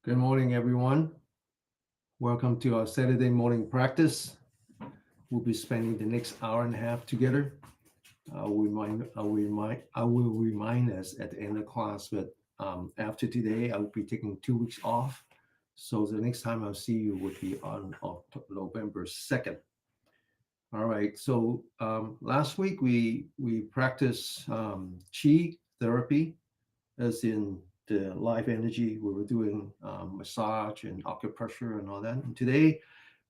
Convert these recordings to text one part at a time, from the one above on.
Good morning, everyone. Welcome to our Saturday morning practice. We'll be spending the next hour and a half together. I will remind us at the end of class, but after today, I will be taking 2 weeks off. So the next time I'll see you would be on November 2nd. All right. So last week we practiced Qi therapy, as in the life energy. We were doing massage and acupressure and all that. And today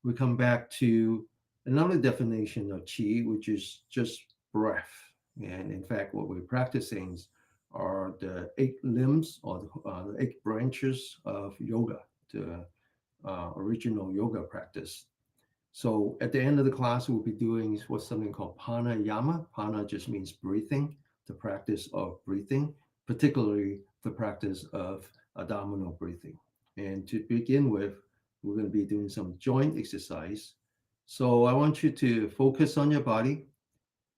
we come back to another definition of qi, which is just breath. And in fact, what we're practicing are the 8 limbs or the 8 branches of yoga, the original yoga practice. So at the end of the class, we'll be doing what's something called pranayama. Prana just means breathing, the practice of breathing, particularly the practice of abdominal breathing. And to begin with, we're going to be doing some joint exercise. So I want you to focus on your body.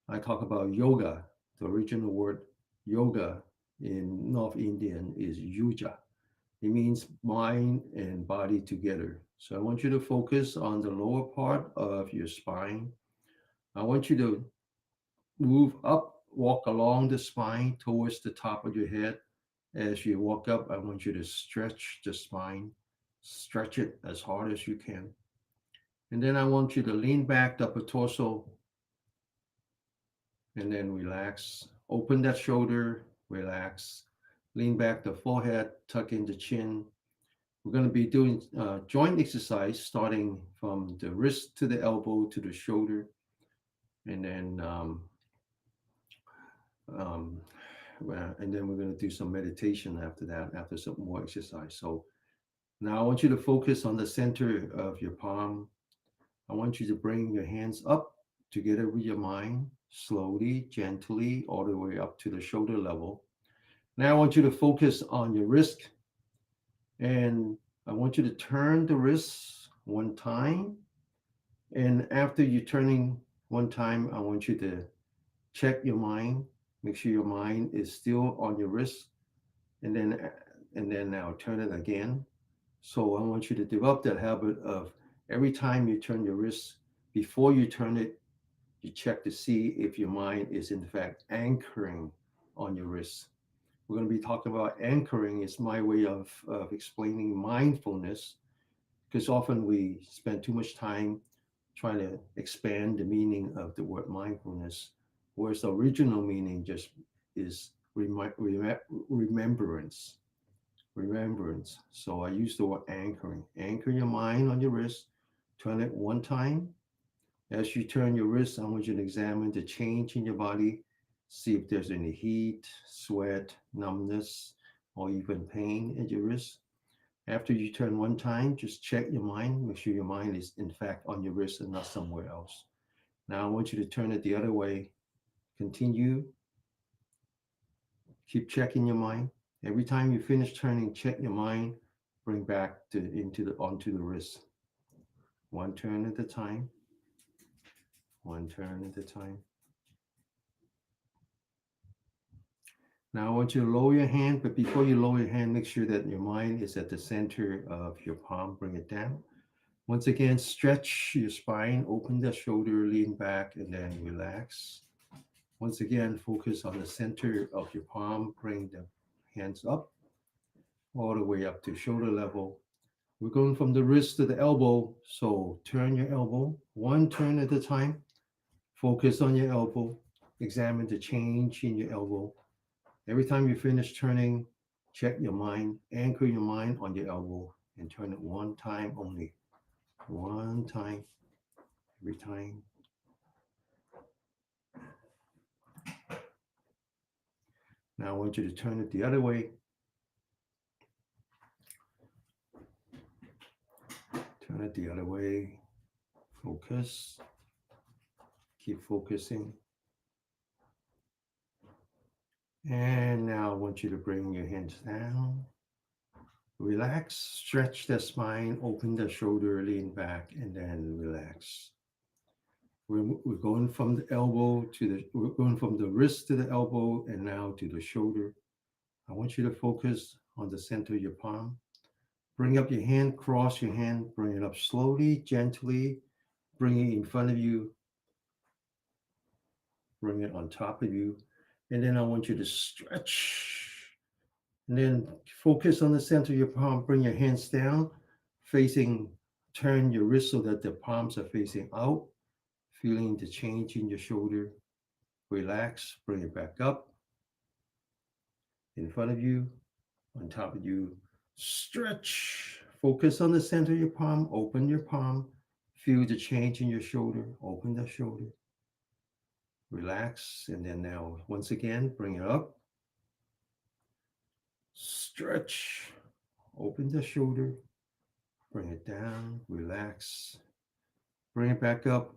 I talk about yoga. The original word yoga in North Indian is yuja. It means mind and body together. So I want you to focus on the lower part of your spine. I want you to move up, walk along the spine towards the top of your head. As you walk up, I want you to stretch the spine, stretch it as hard as you can. And then I want you to lean back the upper torso and then relax. Open that shoulder, relax. Lean back the forehead, tuck in the chin. We're going to be doing joint exercise starting from the wrist to the elbow to the shoulder. And then um, and then we're going to do some meditation after that, after some more exercise. So now I want you to focus on the center of your palm. I want you to bring your hands up together with your mind, slowly, gently, all the way up to the shoulder level. Now I want you to focus on your wrist, and I want you to turn the wrist one time. And after you turning one time, I want you to check your mind, make sure your mind is still on your wrist, and then now turn it again. So I want you to develop that habit of every time you turn your wrist, before you turn it, you check to see if your mind is in fact anchoring on your wrist. We're going to be talking about anchoring. It's my way of explaining mindfulness, because often we spend too much time trying to expand the meaning of the word mindfulness, whereas the original meaning just is remembrance. Remembrance. So I use the word anchoring. Anchor your mind on your wrist, turn it one time. As you turn your wrist, I want you to examine the change in your body, see if there's any heat, sweat, numbness, or even pain in your wrist. After you turn one time, just check your mind, make sure your mind is in fact on your wrist and not somewhere else. Now I want you to turn it the other way. Continue, keep checking your mind. Every time you finish turning, check your mind, bring back onto the wrist. One turn at a time, one turn at a time. Now I want you to lower your hand, but before you lower your hand, make sure that your mind is at the center of your palm. Bring it down. Once again, stretch your spine, open the shoulder, lean back, and then relax. Once again, focus on the center of your palm. Bring the hands up, all the way up to shoulder level. We're going from the wrist to the elbow, so turn your elbow, one turn at a time. Focus on your elbow. Examine the change in your elbow. Every time you finish turning, check your mind, anchor your mind on your elbow, and turn it one time only. One time, every time. Now I want you to turn it the other way. Turn it the other way. Focus. Keep focusing. And now I want you to bring your hands down. Relax, stretch the spine, open the shoulder, lean back, and then relax. We're going from the elbow we're going from the wrist to the elbow and now to the shoulder. I want you to focus on the center of your palm. Bring up your hand, cross your hand, bring it up slowly, gently, bring it in front of you, bring it on top of you. And then I want you to stretch. And then focus on the center of your palm. Bring your hands down, facing, turn your wrist so that the palms are facing out, feeling the change in your shoulder. Relax, bring it back up, in front of you, on top of you. Stretch. Focus on the center of your palm. Open your palm. Feel the change in your shoulder. Open the shoulder. Relax. And then now, once again, bring it up. Stretch. Open the shoulder. Bring it down. Relax. Bring it back up.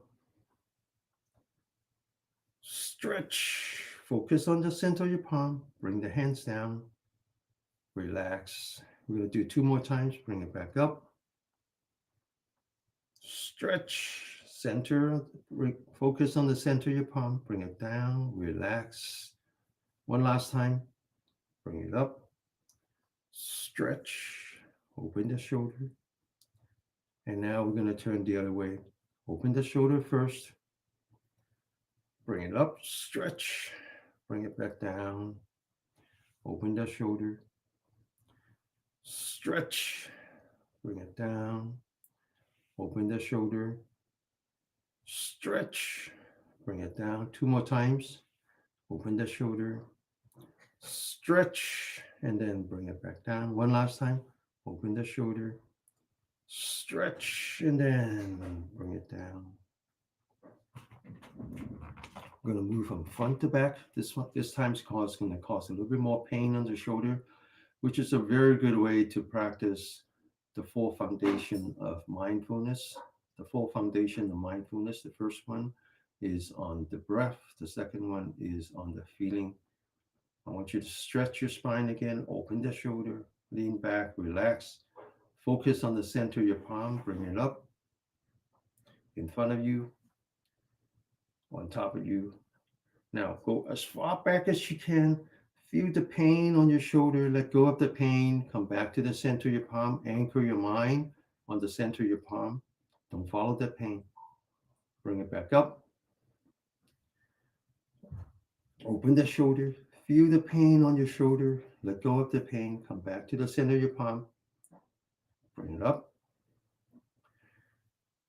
Stretch. Focus on the center of your palm. Bring the hands down. Relax. We're going to do two more times. Bring it back up. Stretch. Center. Focus on the center of your palm. Bring it down. Relax. One last time. Bring it up. Stretch. Open the shoulder. And now we're going to turn the other way. Open the shoulder first. Bring it up. Stretch. Bring it back down. Open the shoulder. Stretch. Bring it down. Open the shoulder. Stretch. Bring it down. Two more times. Open the shoulder. Stretch. And then bring it back down. One last time. Open the shoulder. Stretch. And then bring it down. We're going to move from front to back. This time is going to cause a little bit more pain on the shoulder, which is a very good way to practice the four foundation of mindfulness. The four foundation of mindfulness. The first one is on the breath. The second one is on the feeling. I want you to stretch your spine again. Open the shoulder. Lean back. Relax. Focus on the center of your palm. Bring it up. In front of you. On top of you. Now go as far back as you can. Feel the pain on your shoulder. Let go of the pain. Come back to the center of your palm. Anchor your mind on the center of your palm. Don't follow that pain. Bring it back up. Open the shoulder. Feel the pain on your shoulder. Let go of the pain. Come back to the center of your palm. Bring it up.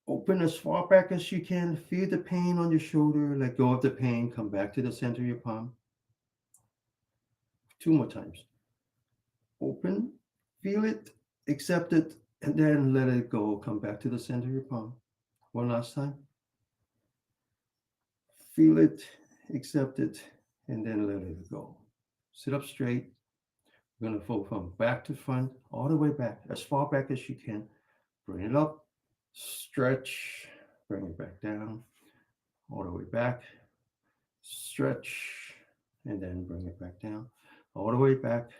Open as far back as you can. Feel the pain on your shoulder. Let go of the pain. Come back to the center of your palm. Two more times. Open, feel it, accept it, and then let it go. Come back to the center of your palm. One last time. Feel it, accept it, and then let it go. Sit up straight. We're going to fold from back to front, all the way back, as far back as you can. Bring it up, stretch, bring it back down, all the way back, stretch, and then bring it back down, all the way back,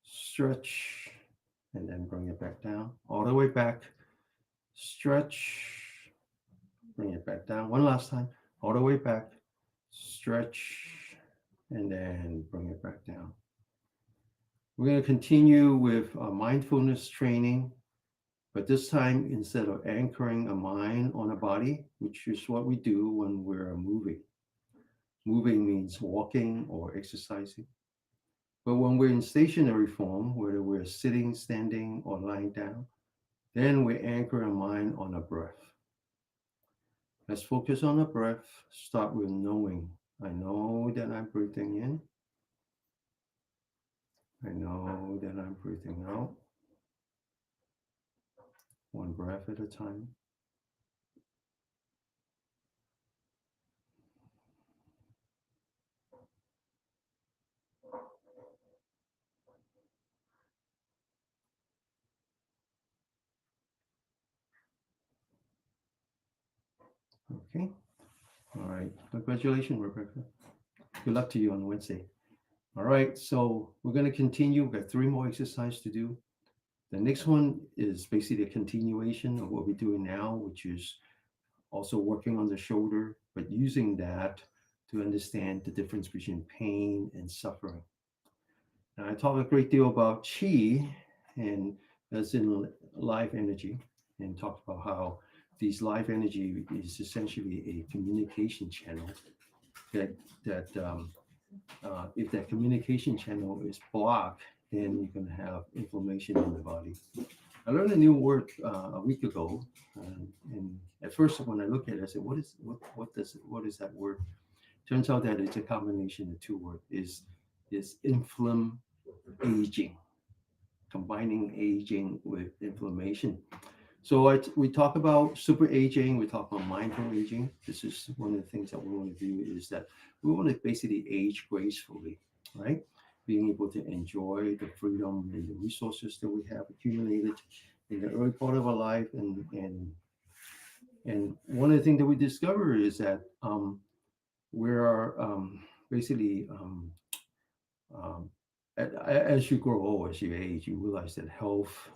stretch, and then bring it back down, all the way back, stretch, bring it back down. One last time, all the way back, stretch, and then bring it back down. We're going to continue with mindfulness training, but this time instead of anchoring a mind on a body, which is what we do when we're moving. Moving means walking or exercising. But when we're in stationary form, whether we're sitting, standing, or lying down, then we anchor our mind on a breath. Let's focus on the breath. Start with knowing. I know that I'm breathing in. I know that I'm breathing out. One breath at a time. Okay. All right. Congratulations, Rebecca. Good luck to you on Wednesday. All right. So we're going to continue. We've got 3 more exercises to do. The next one is basically a continuation of what we're doing now, which is also working on the shoulder, but using that to understand the difference between pain and suffering. Now, I talk a great deal about qi, and as in life energy, and talked about how these life energy is essentially a communication channel that that if that communication channel is blocked, then you're going to have inflammation in the body. I learned a new word a week ago, and at first when I look at it, I said, what is that word?" Turns out that it's a combination of two words. Is inflam aging, combining aging with inflammation. So we talk about super aging, we talk about mindful aging. This is one of the things that we want to do is that we want to basically age gracefully, right? Being able to enjoy the freedom and the resources that we have accumulated in the early part of our life. And one of the things that we discover is that we are basically um, as you grow old, as you age, you realize that health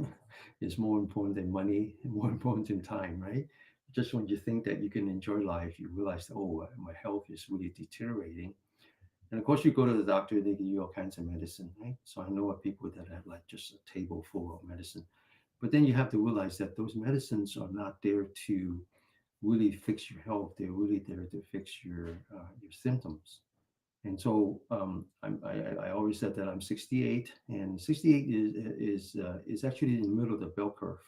is more important than money, and more important than time, right? Just when you think that you can enjoy life, you realize, oh, my health is really deteriorating. And of course, you go to the doctor, they give you all kinds of medicine, right? So I know of people that have like just a table full of medicine. But then you have to realize that those medicines are not there to really fix your health. They're really there to fix your symptoms. And so I always said that I'm 68, and 68 is actually in the middle of the bell curve,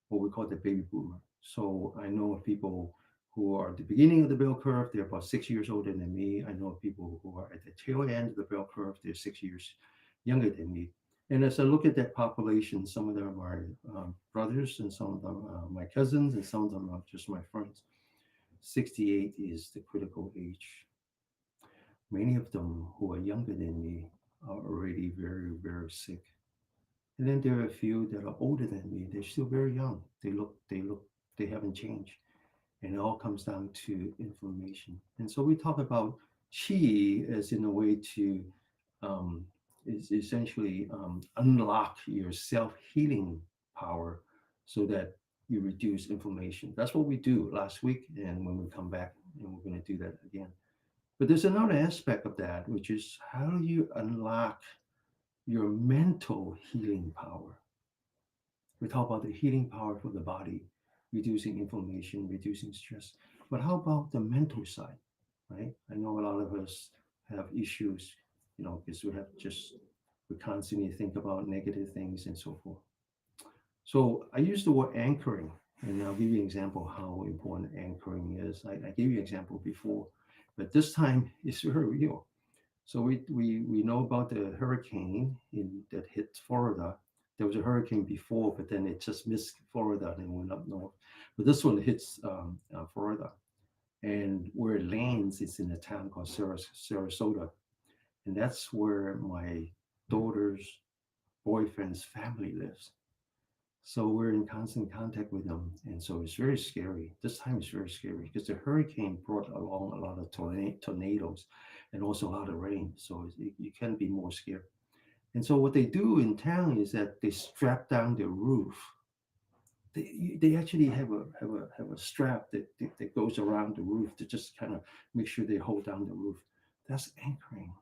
what we call the baby boomer. So I know of people who are at the beginning of the bell curve, they're about 6 years older than me. I know of people who are at the tail end of the bell curve, they're 6 years younger than me. And as I look at that population, some of them are brothers, and some of them are my cousins, and some of them are just my friends. 68 is the critical age. Many of them who are younger than me are already very, very sick. And then there are a few that are older than me. They're still very young. They haven't changed. And it all comes down to inflammation. And so we talk about qi as in a way to um, is essentially unlock your self-healing power so that you reduce inflammation. That's what we do last week. And when we come back, and we're going to do that again. But there's another aspect of that, which is how do you unlock your mental healing power? We talk about the healing power for the body, reducing inflammation, reducing stress. But how about the mental side, right? I know a lot of us have issues, because we constantly think about negative things and so forth. So I use the word anchoring, and I'll give you an example how important anchoring is. I gave you an example before, but this time it's very real. So we know about the hurricane that hit Florida. There was a hurricane before, but then it just missed Florida and went up north. But this one hits Florida, and where it lands is in a town called Sarasota, and that's where my daughter's boyfriend's family lives. So we're in constant contact with them, and so it's very scary. This time it's very scary because the hurricane brought along a lot of tornadoes and also a lot of rain. So you can't be more scared. And so what they do in town is that they strap down the roof. They actually have a strap that goes around the roof to just kind of make sure they hold down the roof. That's anchoring.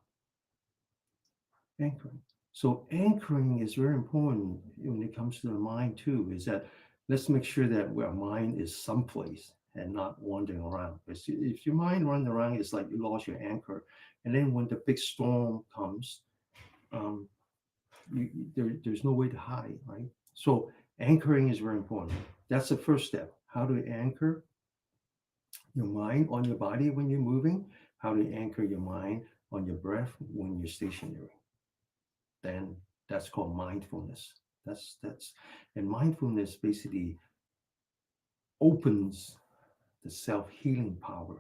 So anchoring is very important when it comes to the mind too. Is that let's make sure that our mind is someplace and not wandering around. Because if your mind runs around, it's like you lost your anchor. And then when the big storm comes, um, there's no way to hide, right? So anchoring is very important. That's the first step. How to anchor your mind on your body when you're moving? How to anchor your mind on your breath when you're stationary? Then that's called mindfulness. That's and mindfulness basically opens the self-healing power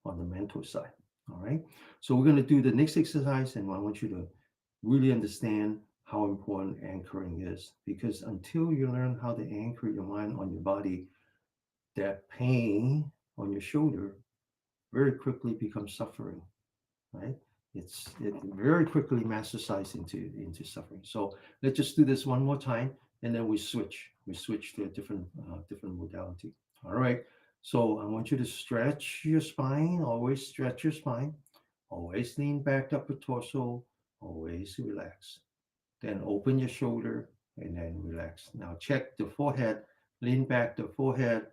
on the mental side. All right. So we're going to do the next exercise, and I want you to really understand how important anchoring is, because until you learn how to anchor your mind on your body, that pain on your shoulder very quickly becomes suffering, right? It very quickly metastasizes into suffering. So let's just do this one more time, and then we switch. We switch to a different modality. All right. So I want you to stretch your spine. Always stretch your spine. Always lean back up the torso. Always relax. Then open your shoulder and then relax. Now check the forehead, lean back the forehead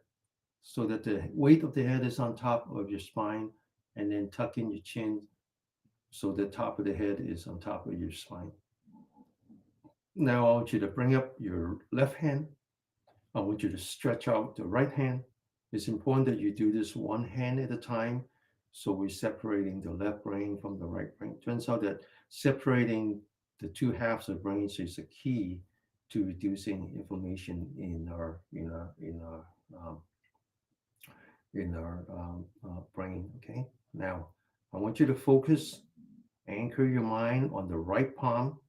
so that the weight of the head is on top of your spine, and then tuck in your chin so the top of the head is on top of your spine. Now I want you to bring up your left hand. I want you to stretch out the right hand. It's important that you do this one hand at a time. So we're separating the left brain from the right brain. Turns out that separating the two halves of brains is a key to reducing inflammation um, in our brain. Okay. Now I want you to focus, anchor your mind on the right palm,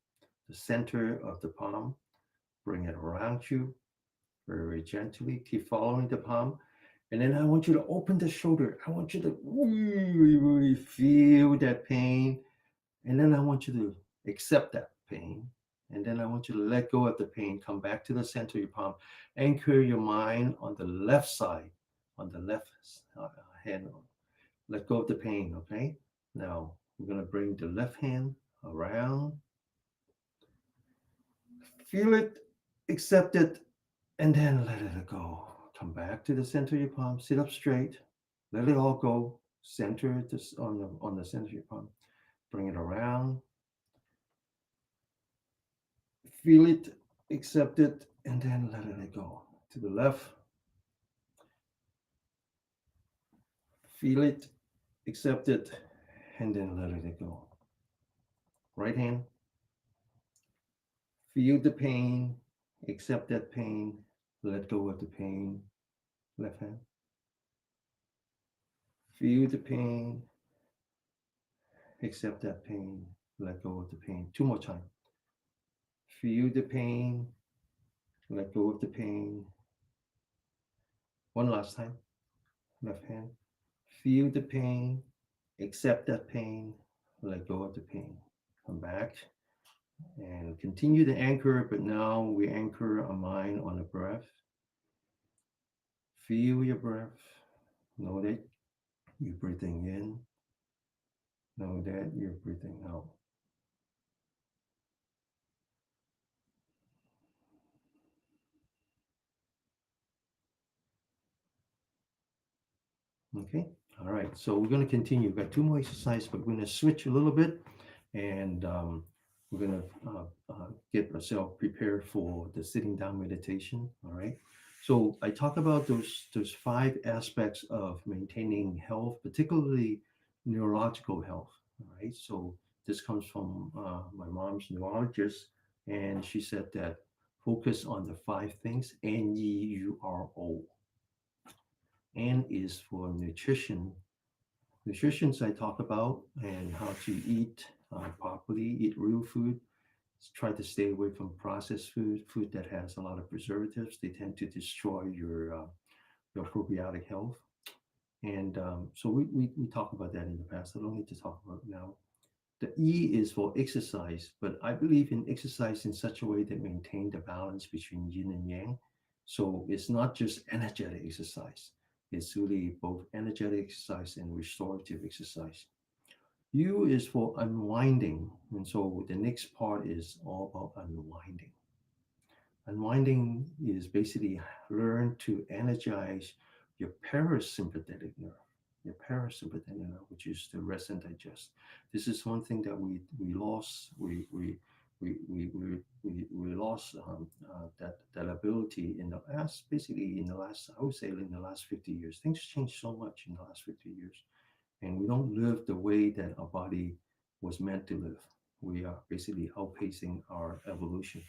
the center of the palm. Bring it around you very gently. Keep following the palm. And then I want you to open the shoulder. I want you to really, really feel that pain. And then I want you to accept that pain. And then I want you to let go of the pain. Come back to the center of your palm. Anchor your mind on the left side, on the left hand. Let go of the pain, okay? Now, we're going to bring the left hand around. Feel it, accept it, and then let it go. Come back to the center of your palm. Sit up straight. Let it all go. Center this on the center of your palm. Bring it around. Feel it, accept it, and then let it go. To the left. Feel it, accept it, and then let it go. Right hand. Feel the pain, accept that pain, let go of the pain. Left hand. Feel the pain, accept that pain, let go of the pain. Two more times. Feel the pain, let go of the pain. One last time. Left hand. Feel the pain, accept that pain, let go of the pain. Come back and continue to anchor, but now we anchor our mind on the breath. Feel your breath. Know that you're breathing in. Know that you're breathing out. Okay. All right. So we're going to continue. We've got two more exercises, but we're going to switch a little bit, and we're going to get ourselves prepared for the sitting down meditation. All right. So I talk about those five aspects of maintaining health, particularly neurological health. All right. So this comes from my mom's neurologist, and she said that focus on the five things. NEURO. N is for nutrition. Nutritions I talk about and how to eat properly, eat real food. Try to stay away from processed food that has a lot of preservatives. They tend to destroy your probiotic health. And so we talk about that in the past. I don't need to talk about it now. The E is for exercise, but I believe in exercise in such a way that maintain the balance between yin and yang. So it's not just energetic exercise. It's really both energetic exercise and restorative exercise. U is for unwinding. And so the next part is all about unwinding. Unwinding is basically learn to energize your parasympathetic nerve, which is the rest and digest. This is one thing that we lost. We lost that ability in the last, basically in the last, I would say in the last 50 years. Things changed so much in the last 50 years, and we don't live the way that our body was meant to live. We are basically outpacing our evolution.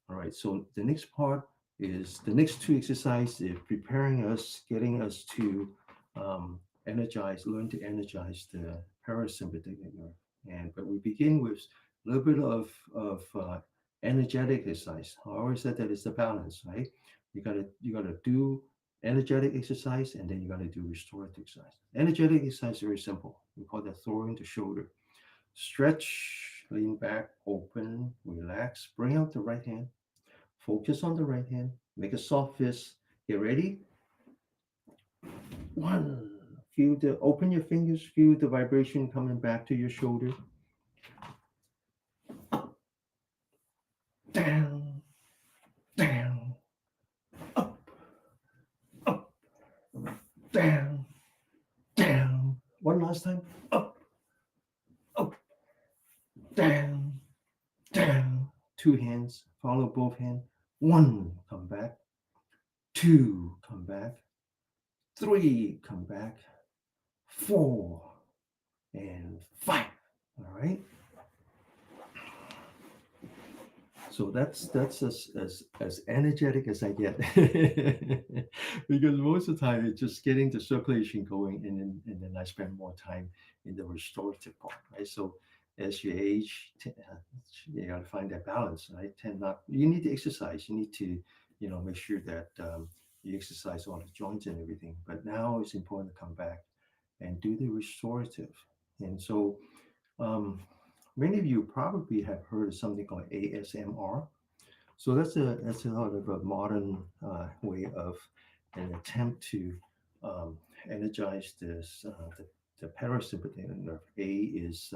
All right, so the next part is the next two exercises is preparing us, getting us to learn to energize the parasympathetic nerve. And but we begin with a little bit of energetic exercise. I always said that it's the balance, right? You gotta do energetic exercise, and then you gotta do restorative exercise. Energetic exercise is very simple. We call that throwing the shoulder. Stretch, lean back, open, relax. Bring out the right hand. Focus on the right hand. Make a soft fist. Get ready. One. Open your fingers. Feel the vibration coming back to your shoulder. Down. down, up, up, down, down. One last time. Up, up, down, down. Two hands. Follow both hands. One, come back. Two, come back. Three, come back. Four, and five. All right. So that's as energetic as I get, because most of the time it's just getting the circulation going, and then I spend more time in the restorative part, right? So as you age, you got to find that balance, right? Tend not you need to exercise, you need to make sure that you exercise all the joints and everything. But now it's important to come back and do the restorative, and so. Um, Many of you probably have heard of something called ASMR. So that's a sort of a modern way of an attempt to um, energize the parasympathetic nerve. A is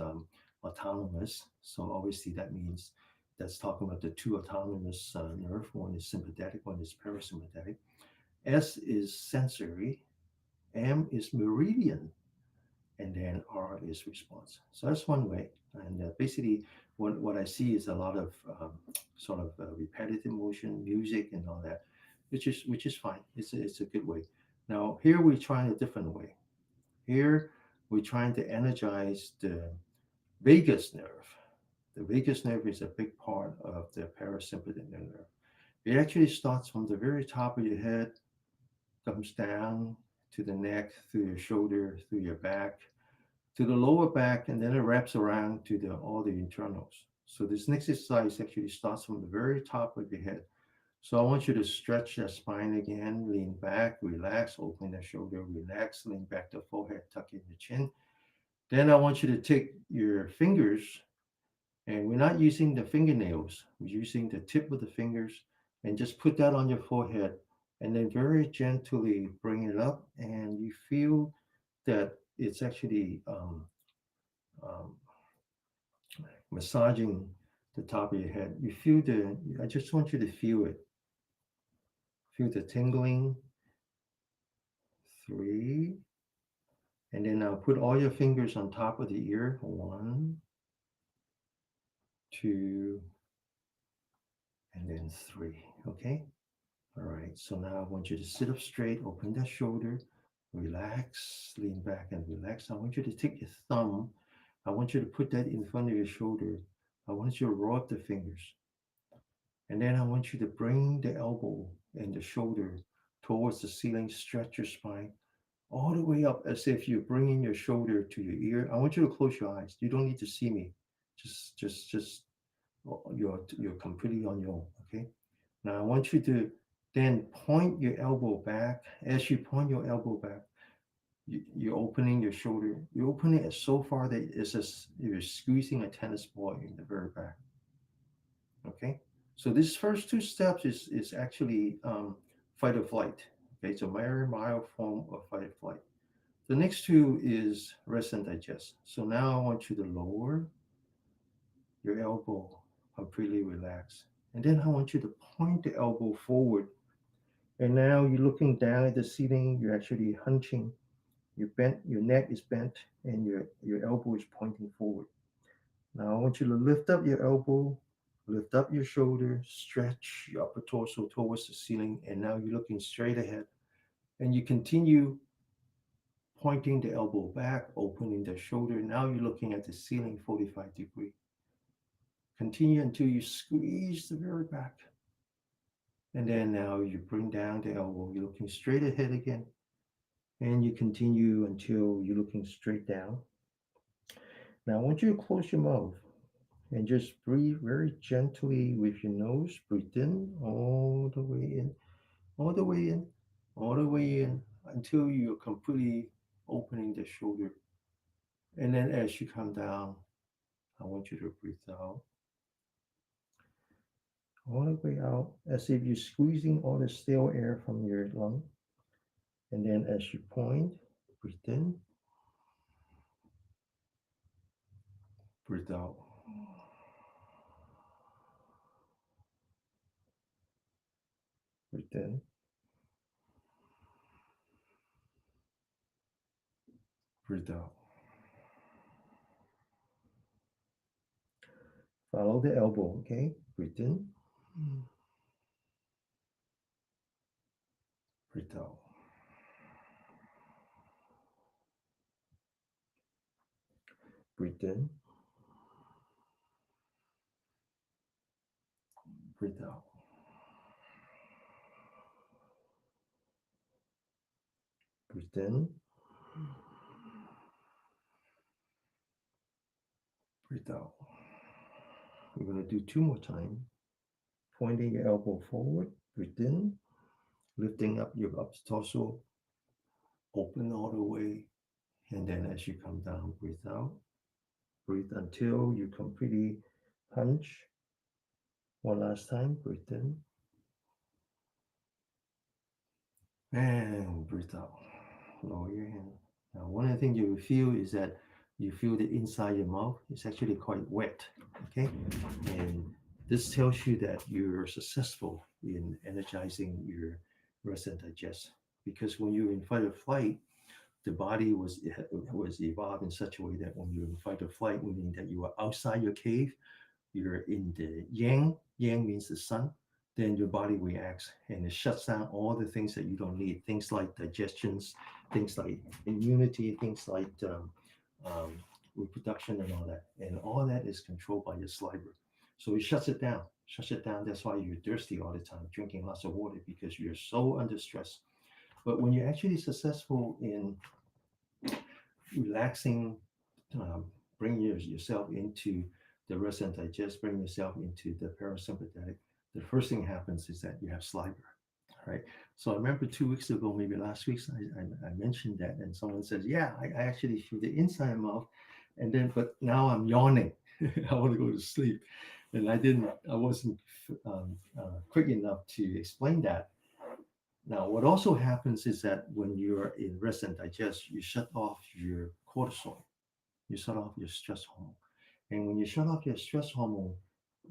autonomous, so obviously that means that's talking about the two autonomous nerve. One is sympathetic, one is parasympathetic. S is sensory. M is meridian, and then R is response. So that's one way. And basically, what I see is a lot of sort of repetitive motion, music, and all that, which is fine. It's a good way. Now here we're trying a different way. Here we're trying to energize the vagus nerve. The vagus nerve is a big part of the parasympathetic nerve. It actually starts from the very top of your head, comes down to the neck, through your shoulder, through your back, to the lower back, and then it wraps around to all the internals. So this next exercise actually starts from the very top of your head. So I want you to stretch your spine again, lean back, relax, open the shoulder, relax, lean back the forehead, tuck in the chin. Then I want you to take your fingers, and we're not using the fingernails, we're using the tip of the fingers, and just put that on your forehead, and then very gently bring it up, and you feel that it's actually um, massaging the top of your head. You feel I just want you to feel it. Feel the tingling. Three. And then now put all your fingers on top of the ear. One, two, and then three. Okay? All right. So now I want you to sit up straight, open that shoulder, relax, lean back and relax. I want you to take your thumb. I want you to put that in front of your shoulder. I want you to roll up the fingers. And then I want you to bring the elbow and the shoulder towards the ceiling, stretch your spine all the way up as if you're bringing your shoulder to your ear. I want you to close your eyes. You don't need to see me. Just you're completely on your own. Okay. Now I want you to then point your elbow back. As you point your elbow back, you're opening your shoulder. You open it so far that it's as if you're squeezing a tennis ball in the very back. Okay, so these first two steps is actually fight or flight. Okay, it's a very mild form of fight or flight. The next two is rest and digest. So now I want you to lower your elbow, completely relax, and then I want you to point the elbow forward. And now you're looking down at the ceiling. You're actually hunching. You bent. Your neck is bent, and your elbow is pointing forward. Now I want you to lift up your elbow, lift up your shoulder, stretch your upper torso towards the ceiling, and now you're looking straight ahead. And you continue pointing the elbow back, opening the shoulder. Now you're looking at the ceiling 45-degree. Continue until you squeeze the very back. And then now you bring down the elbow. You're looking straight ahead again. And you continue until you're looking straight down. Now I want you to close your mouth and just breathe very gently with your nose. Breathe in all the way in, all the way in, all the way in until you're completely opening the shoulder. And then as you come down, I want you to breathe out all the way out as if you're squeezing all the stale air from your lung. And then as you point, breathe in, breathe out. Breathe in. Breathe out. Follow the elbow, okay? Breathe in. Breathe out. Breathe in. Breathe out. Breathe in. Breathe out. We're going to do 2 more times. Pointing your elbow forward. Breathe in. Lifting up your upper torso. Open all the way. And then as you come down, breathe out. Breathe until you completely hunch. One last time. Breathe in. And breathe out. Lower your hand. Now, one of the things you will feel is that you feel the inside your mouth is actually quite wet. Okay. And this tells you that you're successful in energizing your rest and digest. Because when you're in fight or flight, the body was evolved in such a way that when you're in fight or flight, meaning that you are outside your cave, you're in the yang. Yang means the sun. Then your body reacts and it shuts down all the things that you don't need. Things like digestions, things like immunity, things like um, reproduction and all that. And all that is controlled by your saliva. So it shuts it down. Shuts it down. That's why you're thirsty all the time, drinking lots of water because you're so under stress. But when you're actually successful in relaxing, bring yourself into the rest and digest, bring yourself into the parasympathetic, the first thing happens is that you have saliva, right? So I remember 2 weeks ago, maybe last week, I mentioned that, and someone says, yeah, I actually feel the inside mouth, and then, but now I'm yawning. I want to go to sleep. And I wasn't quick enough to explain that. Now, what also happens is that when you're in rest and digest, you shut off your cortisol, you shut off your stress hormone. And when you shut off your stress hormone,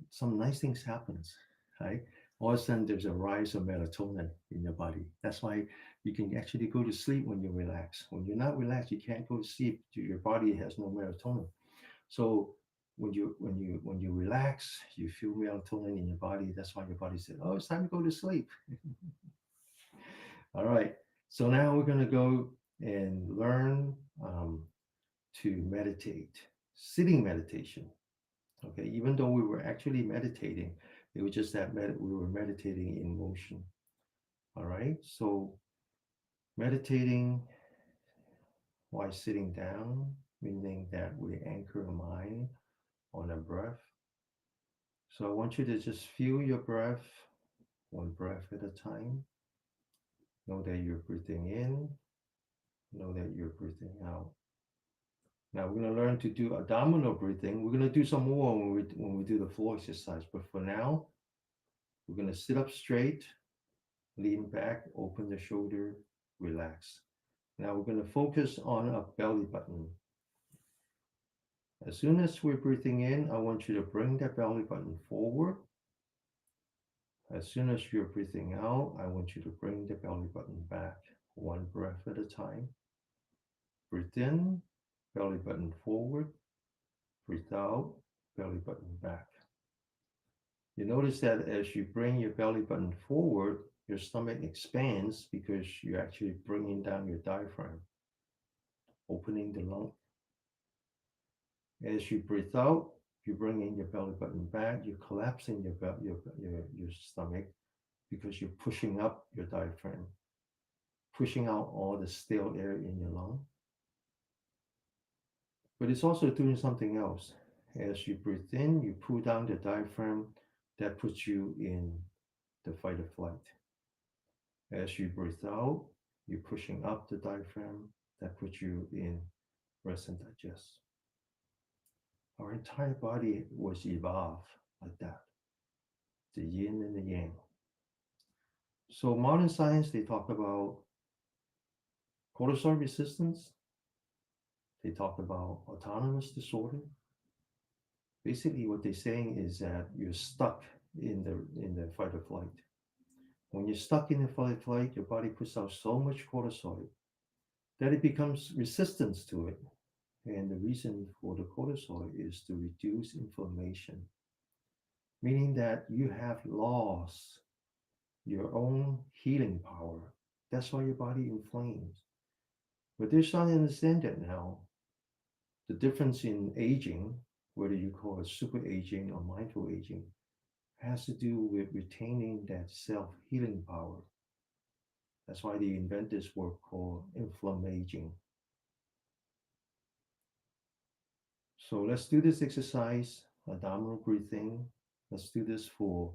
some nice things happens, right? All of a sudden, there's a rise of melatonin in your body. That's why you can actually go to sleep when you relax. When you're not relaxed, you can't go to sleep. Your body has no melatonin. So when you relax, you feel melatonin in your body. That's why your body says, "Oh, it's time to go to sleep." All right. So now we're going to go and learn to meditate, sitting meditation. Okay. Even though we were actually meditating, it was just that we were meditating in motion. All right. So meditating while sitting down, meaning that we anchor our mind on a breath. So I want you to just feel your breath, one breath at a time. Know that you're breathing in, know that you're breathing out. Now we're going to learn to do abdominal breathing. We're going to do some more when we do the floor exercise. But for now, we're going to sit up straight, lean back, open the shoulder, relax. Now we're going to focus on our belly button. As soon as we're breathing in, I want you to bring that belly button forward. As soon as you're breathing out, I want you to bring the belly button back, one breath at a time. Breathe in, belly button forward. Breathe out, belly button back. You notice that as you bring your belly button forward, your stomach expands because you're actually bringing down your diaphragm, opening the lung. As you breathe out, you bring in your belly button back, you're collapsing your stomach because you're pushing up your diaphragm, pushing out all the stale air in your lung. But it's also doing something else. As you breathe in, you pull down the diaphragm, that puts you in the fight or flight. As you breathe out, you're pushing up the diaphragm, that puts you in rest and digest. Our entire body was evolved like that, the yin and the yang. So modern science, they talk about cortisol resistance. They talk about autonomous disorder. Basically, what they're saying is that you're stuck in the fight or flight. When you're stuck in a flight, your body puts out so much cortisol that it becomes resistance to it. And the reason for the cortisol is to reduce inflammation, meaning that you have lost your own healing power. That's why your body inflames. But they're starting to understand that now. The difference in aging, whether you call it super aging or mindful aging, has to do with retaining that self healing power. That's why they invent this word called inflammaging. So let's do this exercise, abdominal breathing. Let's do this for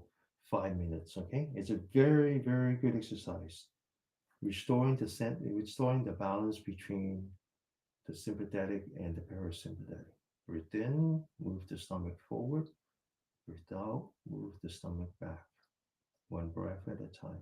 5 minutes, okay? It's a very, very good exercise. Restoring the balance between the sympathetic and the parasympathetic. Breathe in, move the stomach forward. Breathe out, move the stomach back. One breath at a time.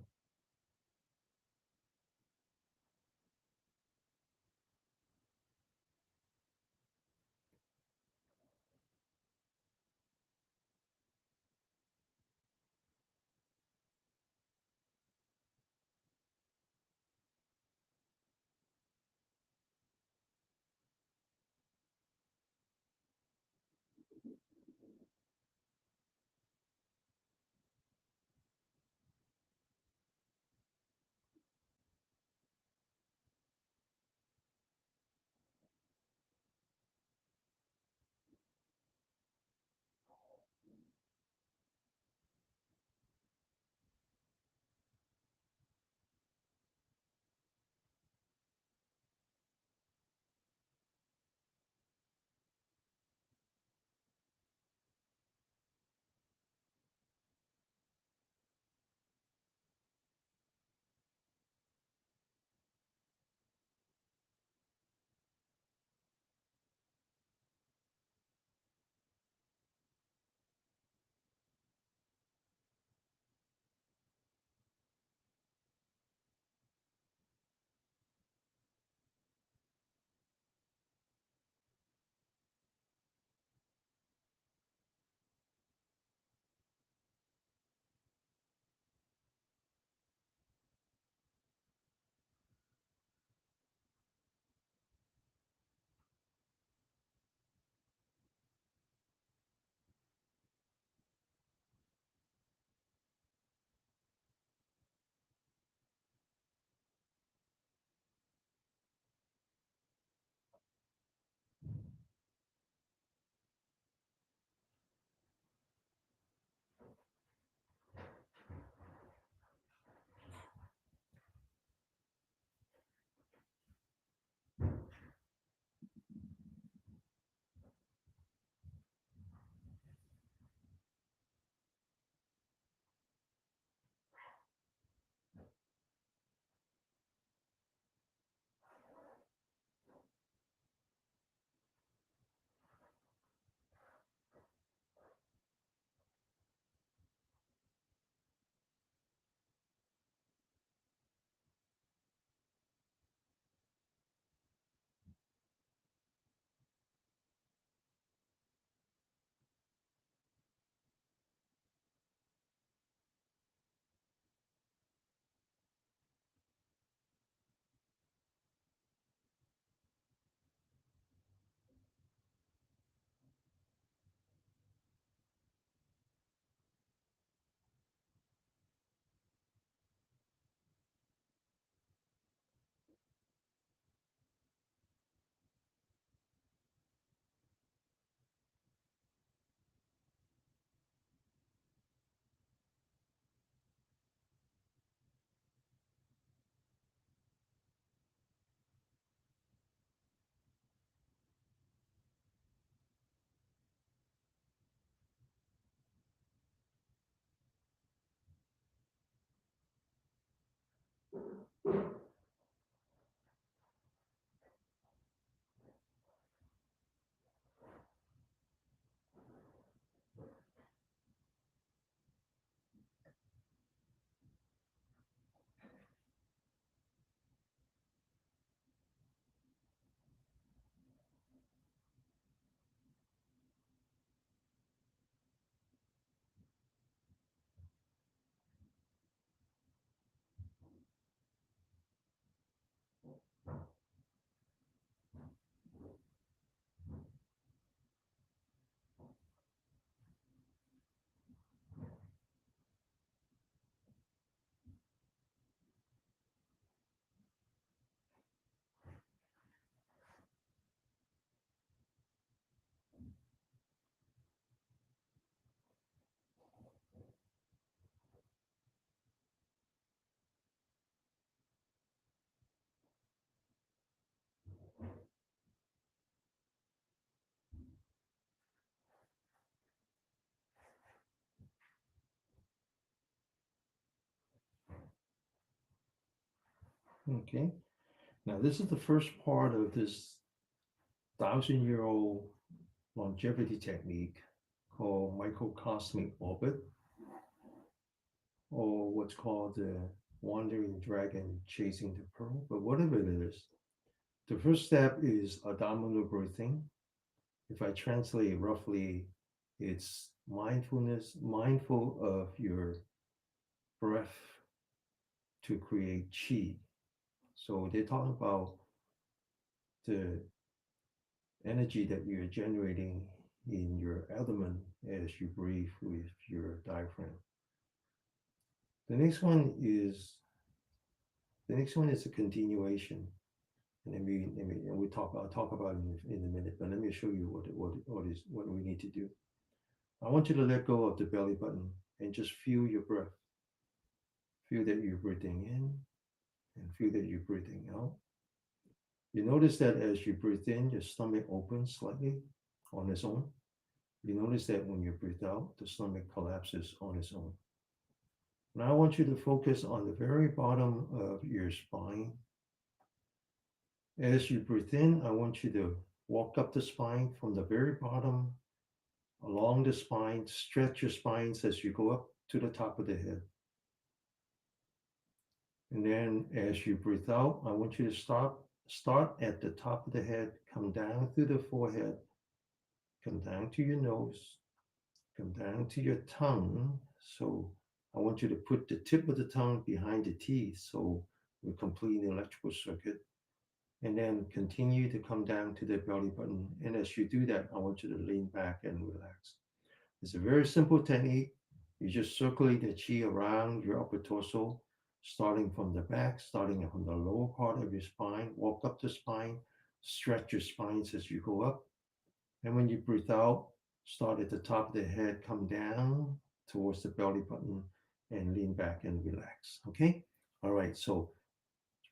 Okay. Now, this is the first part of this 1,000-year-old longevity technique called microcosmic orbit, or what's called the wandering dragon chasing the pearl. But whatever it is, the first step is abdominal breathing. If I translate roughly, it's mindfulness, mindful of your breath to create chi. So they talk about the energy that you're generating in your abdomen as you breathe with your diaphragm. The next one is the next one is a continuation, and and I'll talk about it in a minute. But let me show you what we need to do. I want you to let go of the belly button and just feel your breath. Feel that you're breathing in and feel that you're breathing out. You notice that as you breathe in, your stomach opens slightly on its own. You notice that when you breathe out, the stomach collapses on its own. Now I want you to focus on the very bottom of your spine. As you breathe in, I want you to walk up the spine from the very bottom along the spine, stretch your spines as you go up to the top of the head. And then as you breathe out, I want you to start at the top of the head, come down through the forehead, come down to your nose, come down to your tongue. So I want you to put the tip of the tongue behind the teeth so we complete the electrical circuit. And then continue to come down to the belly button. And as you do that, I want you to lean back and relax. It's a very simple technique. You just circulate the chi around your upper torso, starting from the back, starting from the lower part of your spine, walk up the spine, stretch your spines as you go up. And when you breathe out, start at the top of the head, come down towards the belly button, and lean back and relax. Okay? All right. So,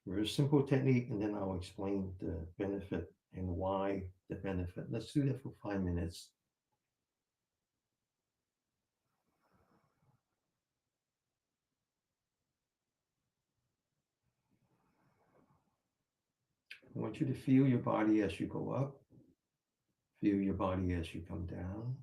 very simple technique, and then I'll explain the benefit and why the benefit. Let's do that for 5 minutes. I want you to feel your body as you go up, feel your body as you come down.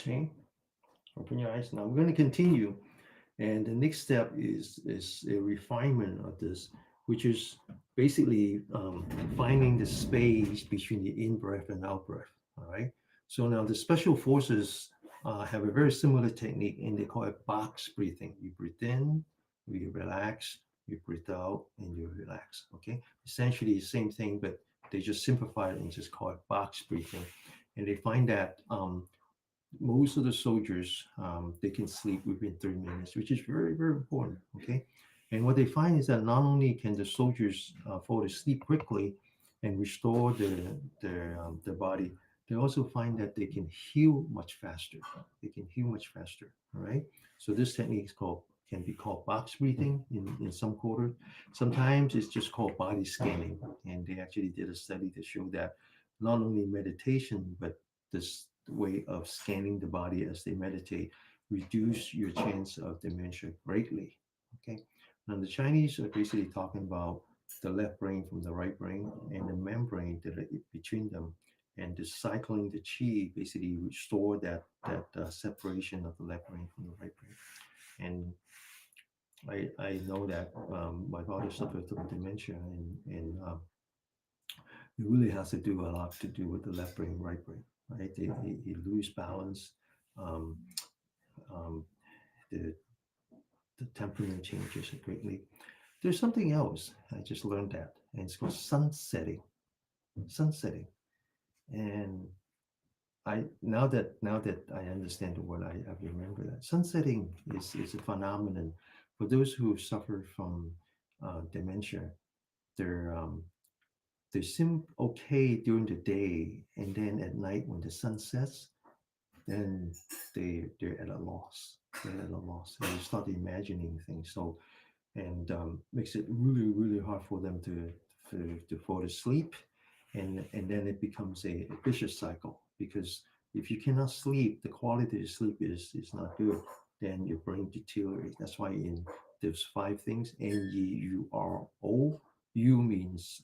Okay, open your eyes. Now we're going to continue. And the next step is a refinement of this, which is basically finding the space between the in breath and out breath. All right. So now the special forces have a very similar technique, and they call it box breathing. You breathe in, you relax, you breathe out, and you relax. Okay. Essentially the same thing, but they just simplify it and just call it box breathing. And they find that most of the soldiers they can sleep within 3 minutes, which is very very important. Okay, and what they find is that not only can the soldiers fall asleep quickly and restore their body, they also find that they can heal much faster. They can heal much faster. All right. So this technique is called can be called box breathing in some quarters. Sometimes it's just called body scanning, and they actually did a study to show that not only meditation but this way of scanning the body as they meditate reduce your chance of dementia greatly. Okay. Now the Chinese are basically talking about the left brain from the right brain and the membrane that between them, and the cycling the chi basically restore that separation of the left brain from the right brain. And I know that my father suffered from dementia, and it really has to do a lot to do with the left brain, right brain, right? He lose balance. Um, um, the, the temperament changes greatly. There's something else. I just learned that, and it's called sunsetting. Sunsetting, and now that I understand the word, I remember that sunsetting is a phenomenon for those who suffer from dementia. They're they seem okay during the day, and then at night when the sun sets, then they're at a loss. They're at a loss, and they start imagining things. So and makes it really really hard for them to fall asleep, and then it becomes a vicious cycle, because if you cannot sleep, the quality of sleep is not good. Then your brain deteriorates. That's why in there's five things: NEURO. U means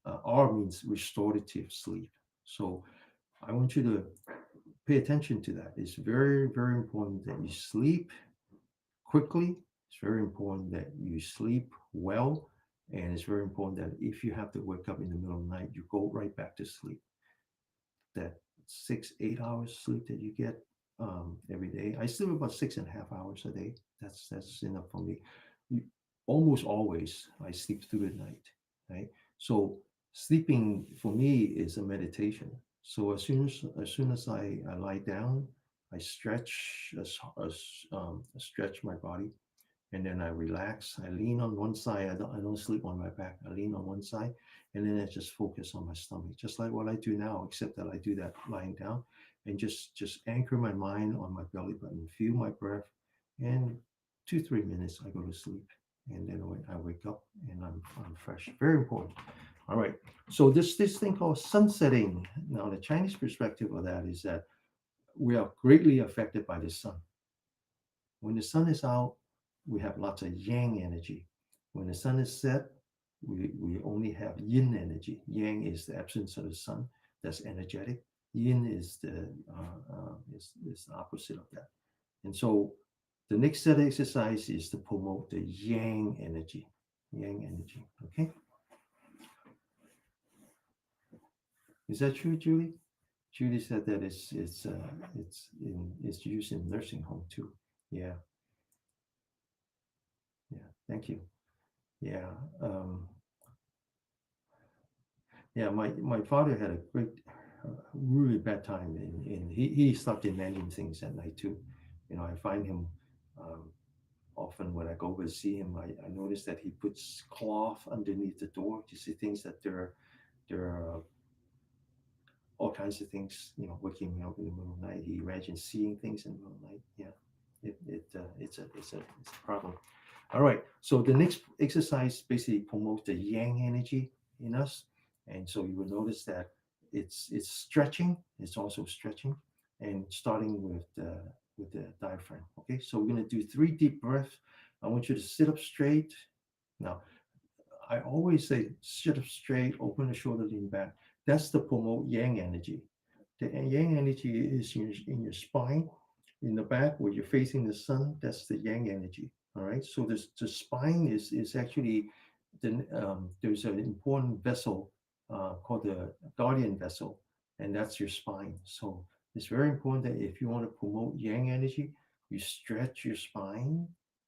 R means restorative sleep. So I want you to pay attention to that. It's very very important that you sleep quickly. It's very important that you sleep well. And it's very important that if you have to wake up in the middle of the night, you go right back to sleep. That 6, 8 hours sleep that you get every day. I sleep about 6.5 hours a day. That's enough for me. Almost always I sleep through the night, right? So sleeping for me is a meditation. So as soon as I lie down, I stretch stretch my body, And then I relax. I lean on one side. I don't sleep on my back. I lean on one side, and then I just focus on my stomach, just like what I do now, except that I do that lying down, and just anchor my mind on my belly button, feel my breath, and 2 3 minutes I go to sleep, and then when I wake up and I'm fresh. Very important. All right. So this thing called sunsetting. Now the Chinese perspective of that is that we are greatly affected by the sun. When the sun is out, we have lots of yang energy. When the sun is set, we only have yin energy. Yang is the absence of the sun. That's energetic. Yin is is the opposite of that. And so the next set of exercise is to promote the yang energy. Yang energy. Okay. Is that true, Julie? Julie said that it's used in nursing home too. Yeah. Yeah. Thank you. Yeah. Um, Yeah, my father had a great, really bad time, and he stopped demanding things at night too. I find him um, often when I go over to see him. I notice that he puts cloth underneath the door to see things that there are all kinds of things, waking me up in the middle of the night. He imagines seeing things in the middle of the night. Yeah, it's a problem. All right. So the next exercise basically promotes the yang energy in us, and so you will notice that it's stretching. It's also stretching, and starting with the diaphragm. Okay. So we're gonna do 3 deep breaths. I want you to sit up straight. Now, I always say sit up straight, open the shoulder, lean back. That's to promote yang energy. The yang energy is in your spine, in the back where you're facing the sun. That's the yang energy. All right. So the spine is actually there's an important vessel called the guardian vessel, and that's your spine. So it's very important that if you want to promote yang energy, you stretch your spine,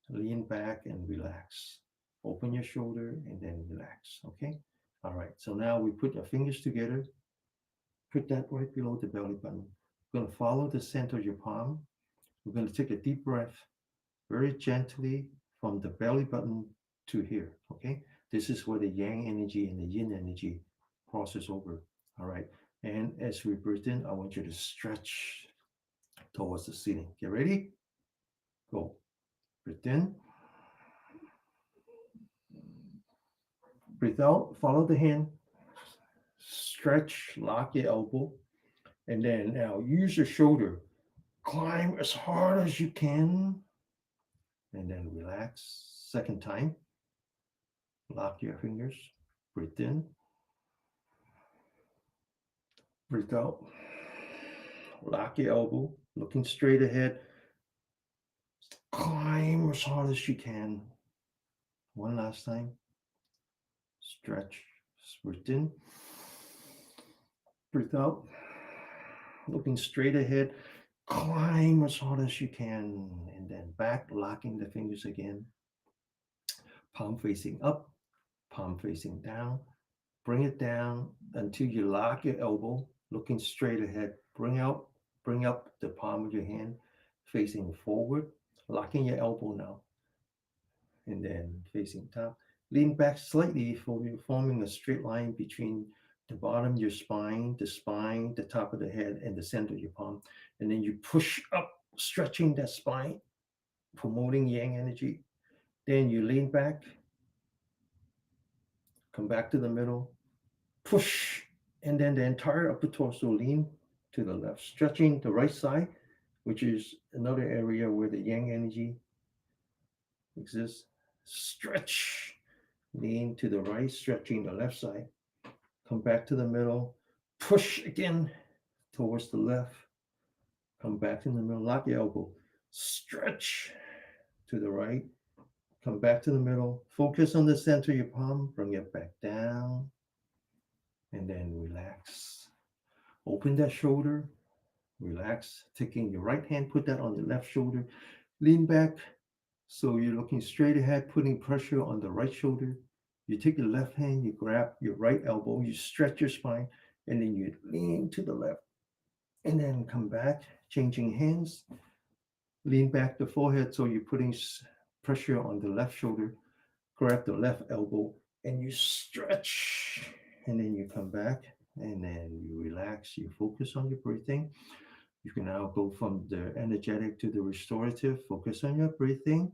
lean back, and relax. Open your shoulder and then relax. Okay. All right. So now we put our fingers together. Put that right below the belly button. We're going to follow the center of your palm. We're going to take a deep breath very gently from the belly button to here. Okay. This is where the yang energy and the yin energy crosses over. All right. And as we breathe in, I want you to stretch towards the ceiling. Get ready? Go. Breathe in. Breathe out. Follow the hand. Stretch. Lock your elbow. And then now use your shoulder. Climb as hard as you can. And then relax. Second time. Lock your fingers. Breathe in. Breathe out. Lock your elbow. Looking straight ahead. Climb as hard as you can. One last time. Stretch. Breathe in. Breathe out. Looking straight ahead. Climb as hard as you can. And then back, locking the fingers again. Palm facing up. Palm facing down. Bring it down until you lock your elbow, looking straight ahead. Bring up the palm of your hand, facing forward, locking your elbow now, and then facing top. Lean back slightly, forming a straight line between the bottom of your spine, the top of the head, and the center of your palm. And then you push up, stretching that spine, promoting yang energy. Then you lean back, come back to the middle, push, and then the entire upper torso lean to the left, stretching the right side, which is another area where the yang energy exists. Stretch, lean to the right, stretching the left side. Come back to the middle, push again towards the left. Come back in the middle, lock your elbow, stretch to the right. Come back to the middle, focus on the center of your palm, bring it back down, and then relax. Open that shoulder, relax. Taking your right hand, put that on your left shoulder. Lean back. So you're looking straight ahead, putting pressure on the right shoulder. You take your left hand, you grab your right elbow, you stretch your spine, and then you lean to the left. And then come back, changing hands. Lean back the forehead. So you're putting pressure on the left shoulder, grab the left elbow, and you stretch. And then you come back, and then you relax. You focus on your breathing. You can now go from the energetic to the restorative. Focus on your breathing,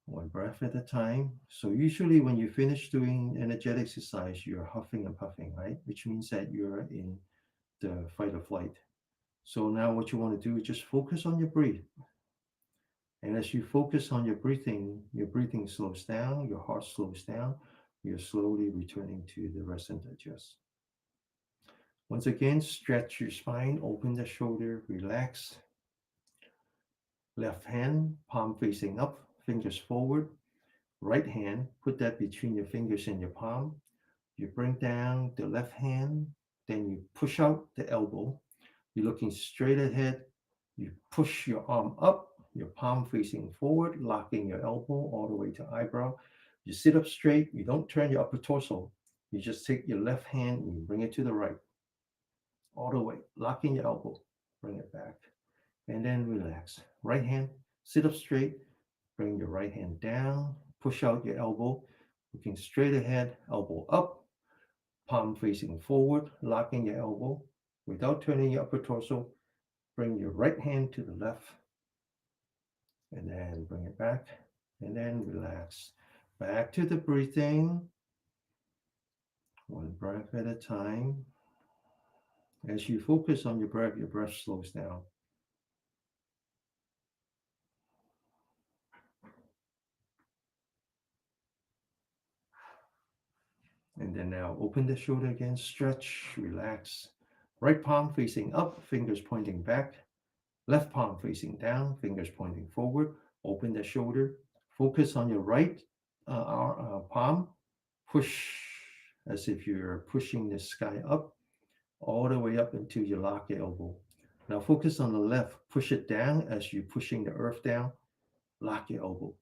one breath at a time. So usually when you finish doing energetic exercise, you're huffing and puffing, right? Which means that you're in the fight or flight. So now what you want to do is just focus on your breath. And as you focus on your breathing slows down, your heart slows down, you're slowly returning to the rest and digest. Once again, stretch your spine, open the shoulder, relax. Left hand, palm facing up, fingers forward. Right hand, put that between your fingers and your palm. You bring down the left hand, then you push out the elbow. You're looking straight ahead. You push your arm up, your palm facing forward, locking your elbow all the way to eyebrow. You sit up straight. You don't turn your upper torso. You just take your left hand and you bring it to the right, all the way, locking your elbow. Bring it back. And then relax. Right hand, sit up straight. Bring your right hand down. Push out your elbow, looking straight ahead, elbow up, palm facing forward, locking your elbow. Without turning your upper torso, bring your right hand to the left, and then bring it back, and then relax. Back to the breathing, one breath at a time. As you focus on your breath slows down. And then now open the shoulder again, stretch, relax. Right palm facing up, fingers pointing back. Left palm facing down, fingers pointing forward. Open the shoulder. Focus on your right palm. Push as if you're pushing the sky up, all the way up until you lock your elbow. Now focus on the left. Push it down as you're pushing the earth down. Lock your elbow.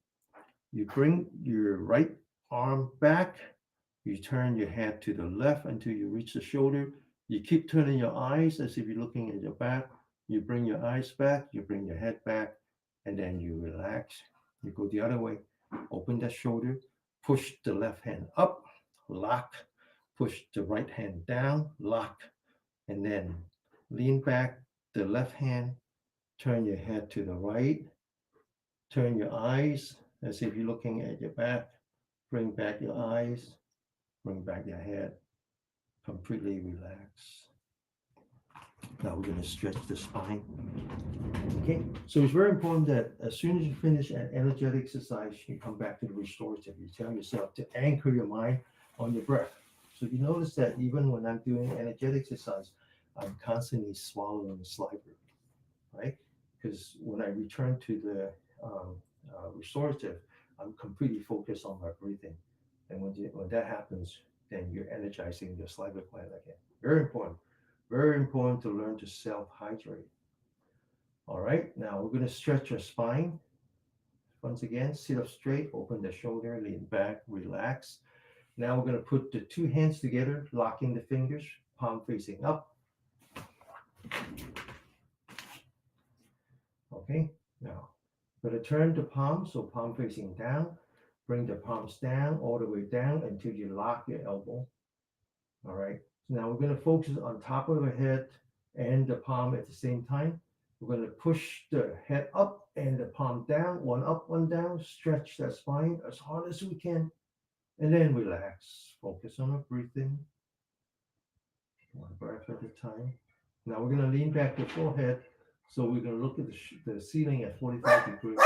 You bring your right arm back. You turn your head to the left until you reach the shoulder. You keep turning your eyes as if you're looking at your back. You bring your eyes back, you bring your head back, and then you relax. You go the other way. Open that shoulder, push the left hand up, lock, push the right hand down, lock, and then lean back the left hand, turn your head to the right, turn your eyes as if you're looking at your back, bring back your eyes, bring back your head, completely relax. Now we're going to stretch the spine. Okay, so it's very important that as soon as you finish an energetic exercise, you come back to the restorative. You tell yourself to anchor your mind on your breath. So you notice that even when I'm doing energetic exercise, I'm constantly swallowing saliva, right? Because when I return to the restorative, I'm completely focused on my breathing. And when that happens, then you're energizing your saliva gland again. Very important. Very important to learn to self-hydrate. All right, now we're going to stretch your spine. Once again, sit up straight, open the shoulder, lean back, relax. Now we're going to put the two hands together, locking the fingers, palm facing up. Okay, now we're going to turn the palm, so palm facing down. Bring the palms down, all the way down until you lock your elbow. All right, so now we're going to focus on top of the head and the palm at the same time. We're going to push the head up and the palm down, one up, one down. Stretch that spine as hard as we can. And then relax. Focus on our breathing. One breath at a time. Now we're going to lean back the forehead. So we're going to look at the ceiling at 45 degrees.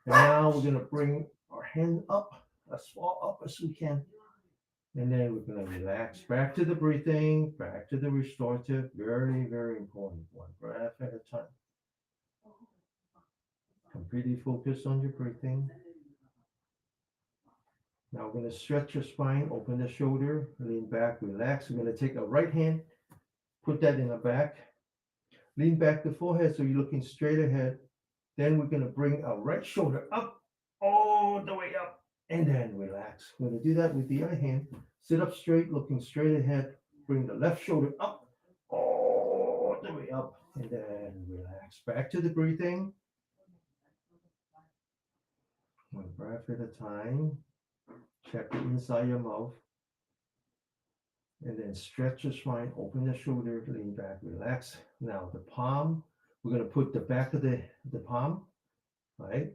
And now we're going to bring our hand up as far up as we can. And then we're going to relax. Back to the breathing, back to the restorative. Very, very important. One breath at a time. Completely focus on your breathing. Now we're going to stretch your spine, open the shoulder, lean back, relax. We're going to take a right hand, put that in the back, lean back the forehead so you're looking straight ahead. Then we're going to bring our right shoulder up, all the way up, and then relax. We're going to do that with the other hand. Sit up straight, looking straight ahead. Bring the left shoulder up, all the way up, and then relax. Back to the breathing. One breath at a time. Check the inside your mouth. And then stretch the spine, open the shoulder, lean back, relax. Now the palm, we're going to put the back of the palm, right?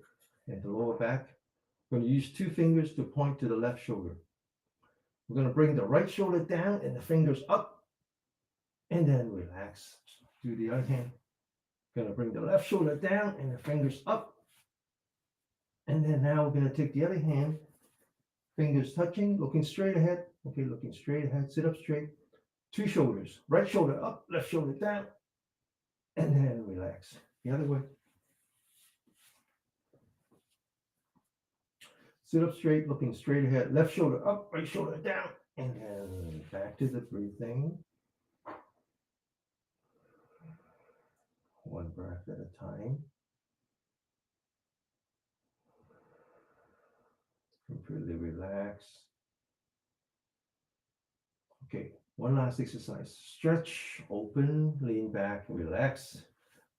And the lower back. We're going to use 2 fingers to point to the left shoulder. We're going to bring the right shoulder down and the fingers up. And then relax. Do the other hand. Going to bring the left shoulder down and the fingers up. And then now we're going to take the other hand, fingers touching, looking straight ahead. Okay, looking straight ahead, sit up straight. 2 shoulders, right shoulder up, left shoulder down, and then relax. The other way. Sit up straight, looking straight ahead, left shoulder up, right shoulder down, and then back to the breathing. One breath at a time. Completely relax. Okay, one last exercise. Stretch, open, lean back, relax.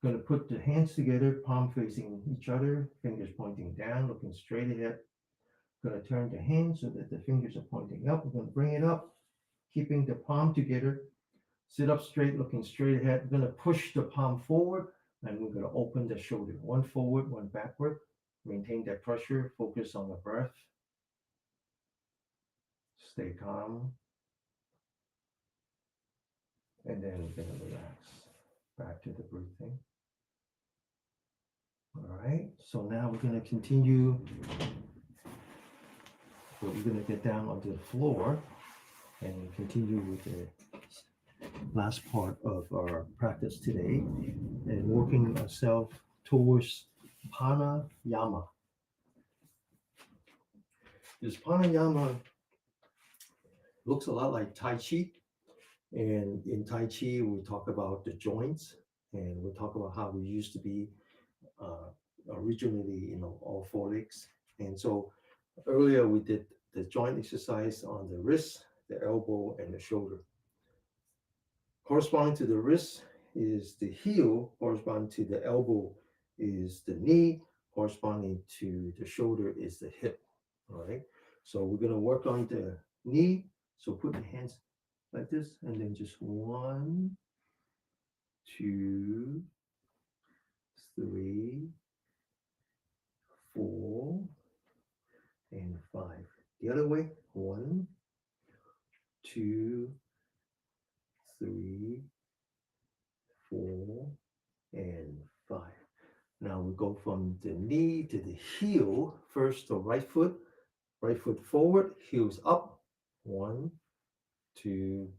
Going to put the hands together, palm facing each other, fingers pointing down, looking straight ahead. Going to turn the hands so that the fingers are pointing up. We're going to bring it up, keeping the palm together. Sit up straight, looking straight ahead. We're going to push the palm forward, and we're going to open the shoulder. One forward, one backward. Maintain that pressure. Focus on the breath. Stay calm. And then we're going to relax. Back to the breathing. All right. So now we're going to continue. We're going to get down onto the floor and continue with the last part of our practice today and working ourselves towards pranayama. This pranayama looks a lot like Tai Chi. And in Tai Chi, we talk about the joints and we talk about how we used to be originally, all 4 legs. And so earlier we did the joint exercise on the wrist, the elbow, and the shoulder. Corresponding to the wrist is the heel, corresponding to the elbow is the knee, corresponding to the shoulder is the hip. All right. So we're going to work on the knee. So put the hands like this, and then just 1, 2, 3, 4, and 5. The other way. 1, 2, 3, 4, and 5. Now we go from the knee to the heel. First, the right foot forward, heels up. 1, 2,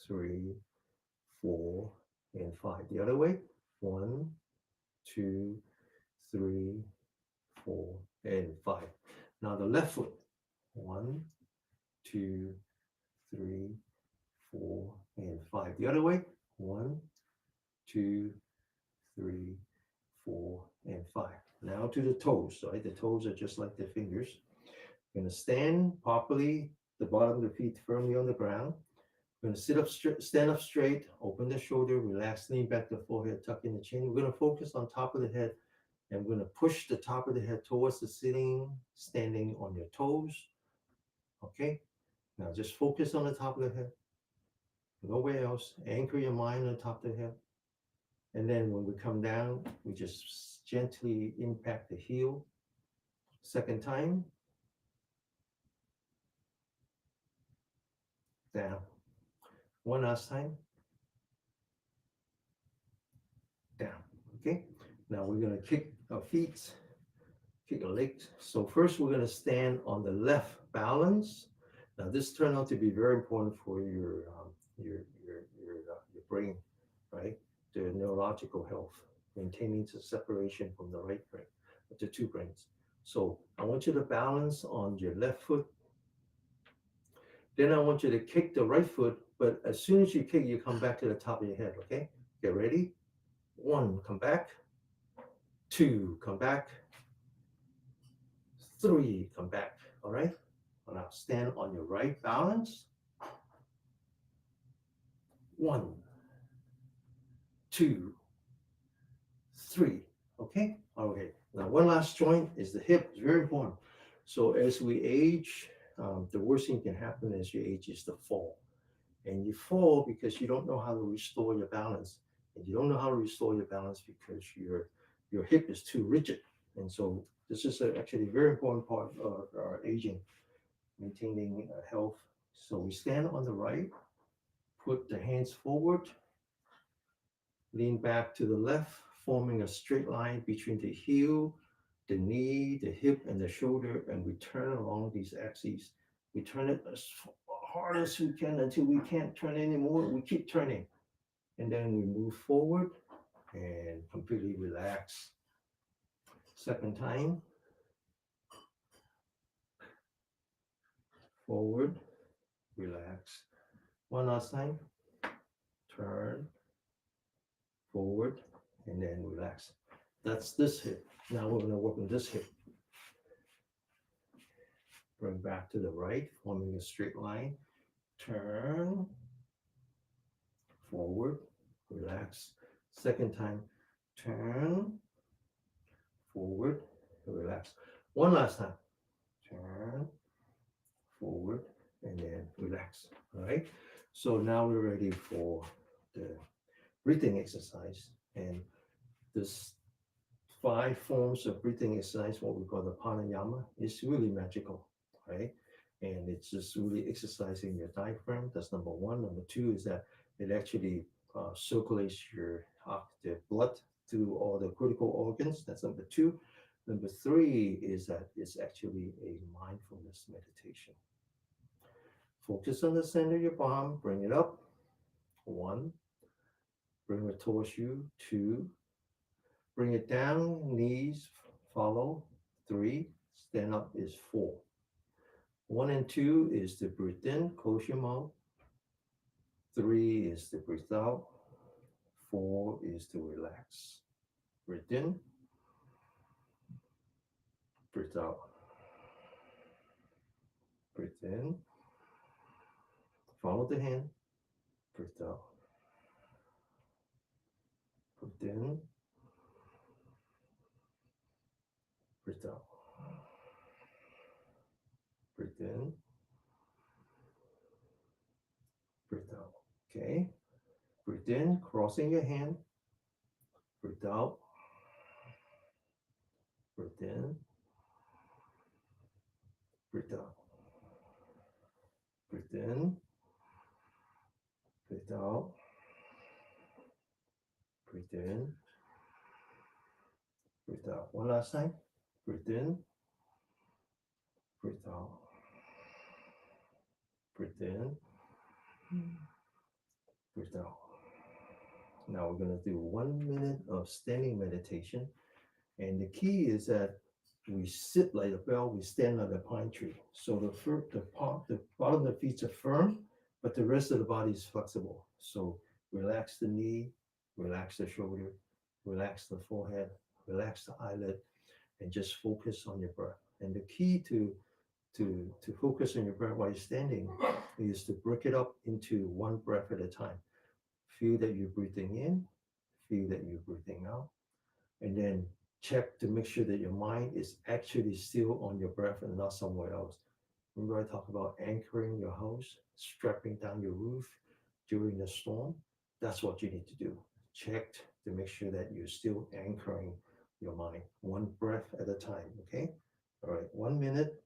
3, 4, and 5. The other way. 1, 2, 3, 4, and 5. Now the left foot. 1, 2, 3, 4, and 5. The other way. 1, 2, 3, 4, and 5. Now to the toes, right? The toes are just like the fingers. You're going to stand properly, the bottom of the feet firmly on the ground. You're going to stand up straight, open the shoulder, relax, lean back the forehead, tuck in the chin. We're going to focus on top of the head, and we're going to push the top of the head towards the ceiling, standing on your toes. Okay? Now just focus on the top of the head. Nowhere else. Anchor your mind on the top of the head. And then when we come down, we just gently impact the heel. Second time. Down. One last time. Down. Okay. Now we're going to kick our feet, kick our legs. So first we're going to stand on the left balance. Now this turned out to be very important for your brain, right? The neurological health, maintaining the separation from the right brain, the 2 brains. So I want you to balance on your left foot. Then I want you to kick the right foot, but as soon as you kick, you come back to the top of your head, okay? Get ready. 1, come back. 2, come back. 3, come back, all right? Now stand on your right balance. 1, 2, 3, okay? Okay, Now, one last joint is the hip. It's very important. So as we age, the worst thing can happen as you age is the fall. And you fall because you don't know how to restore your balance. And you don't know how to restore your balance because your hip is too rigid. And so this is actually a very important part of our aging, maintaining health. So we stand on the right, put the hands forward, lean back to the left, forming a straight line between the heel, the knee, the hip, and the shoulder, and we turn along these axes. We turn it as hard as we can until we can't turn anymore. We keep turning, and then we move forward and completely relax. Second time, forward, relax. One last time, turn, forward, and then relax. That's this hip. Now we're going to work on this hip. Bring back to the right, forming a straight line. Turn, forward, relax. Second time, turn, forward, relax. One last time. Turn, forward, and then relax. All right. So now we're ready for the breathing exercise. And this 5 forms of breathing exercise, what we call the pranayama, is really magical, right? And it's just really exercising your diaphragm. That's number one. Number two is that it actually circulates the blood through all the critical organs. That's number two. Number three is that it's actually a mindfulness meditation. Focus on the center of your palm, bring it up. One, bring it towards you. Two, bring it down, knees follow. Three, stand up is four. One and two is to breathe in, close your mouth. Three is to breathe out. Four is to relax. Breathe in, breathe out. Breathe in, follow the hand, breathe out. Breathe in, breathe out. Breathe in, breathe out. Okay. Breathe in, crossing your hand. Breathe out. Breathe in, breathe out. Breathe in, breathe out. Breathe in, breathe out. One last time. Breathe in, breathe out. Breathe in, breathe out. Now we're going to do 1 minute of standing meditation. And the key is that we sit like a bell, we stand like a pine tree. So the bottom of the feet are firm, but the rest of the body is flexible. So relax the knee, relax the shoulder, relax the forehead, relax the eyelid, and just focus on your breath. And the key to focus on your breath while you're standing is to break it up into one breath at a time. Feel that you're breathing in, feel that you're breathing out, and then check to make sure that your mind is actually still on your breath and not somewhere else. Remember, I talked about anchoring your house, strapping down your roof during the storm? That's what you need to do. Check to make sure that you're still anchoring your mind, one breath at a time. Okay? All right, 1 minute.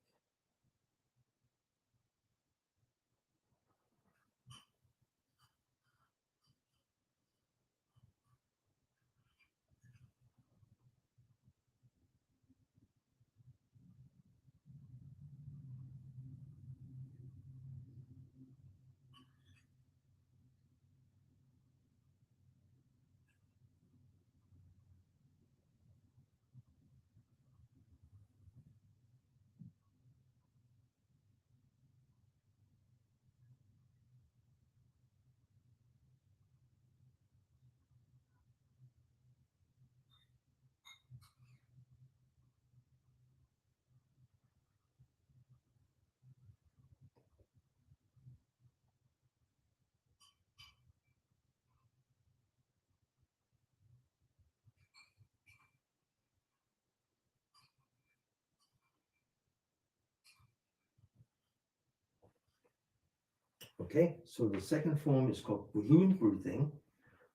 Okay, so the second form is called balloon breathing.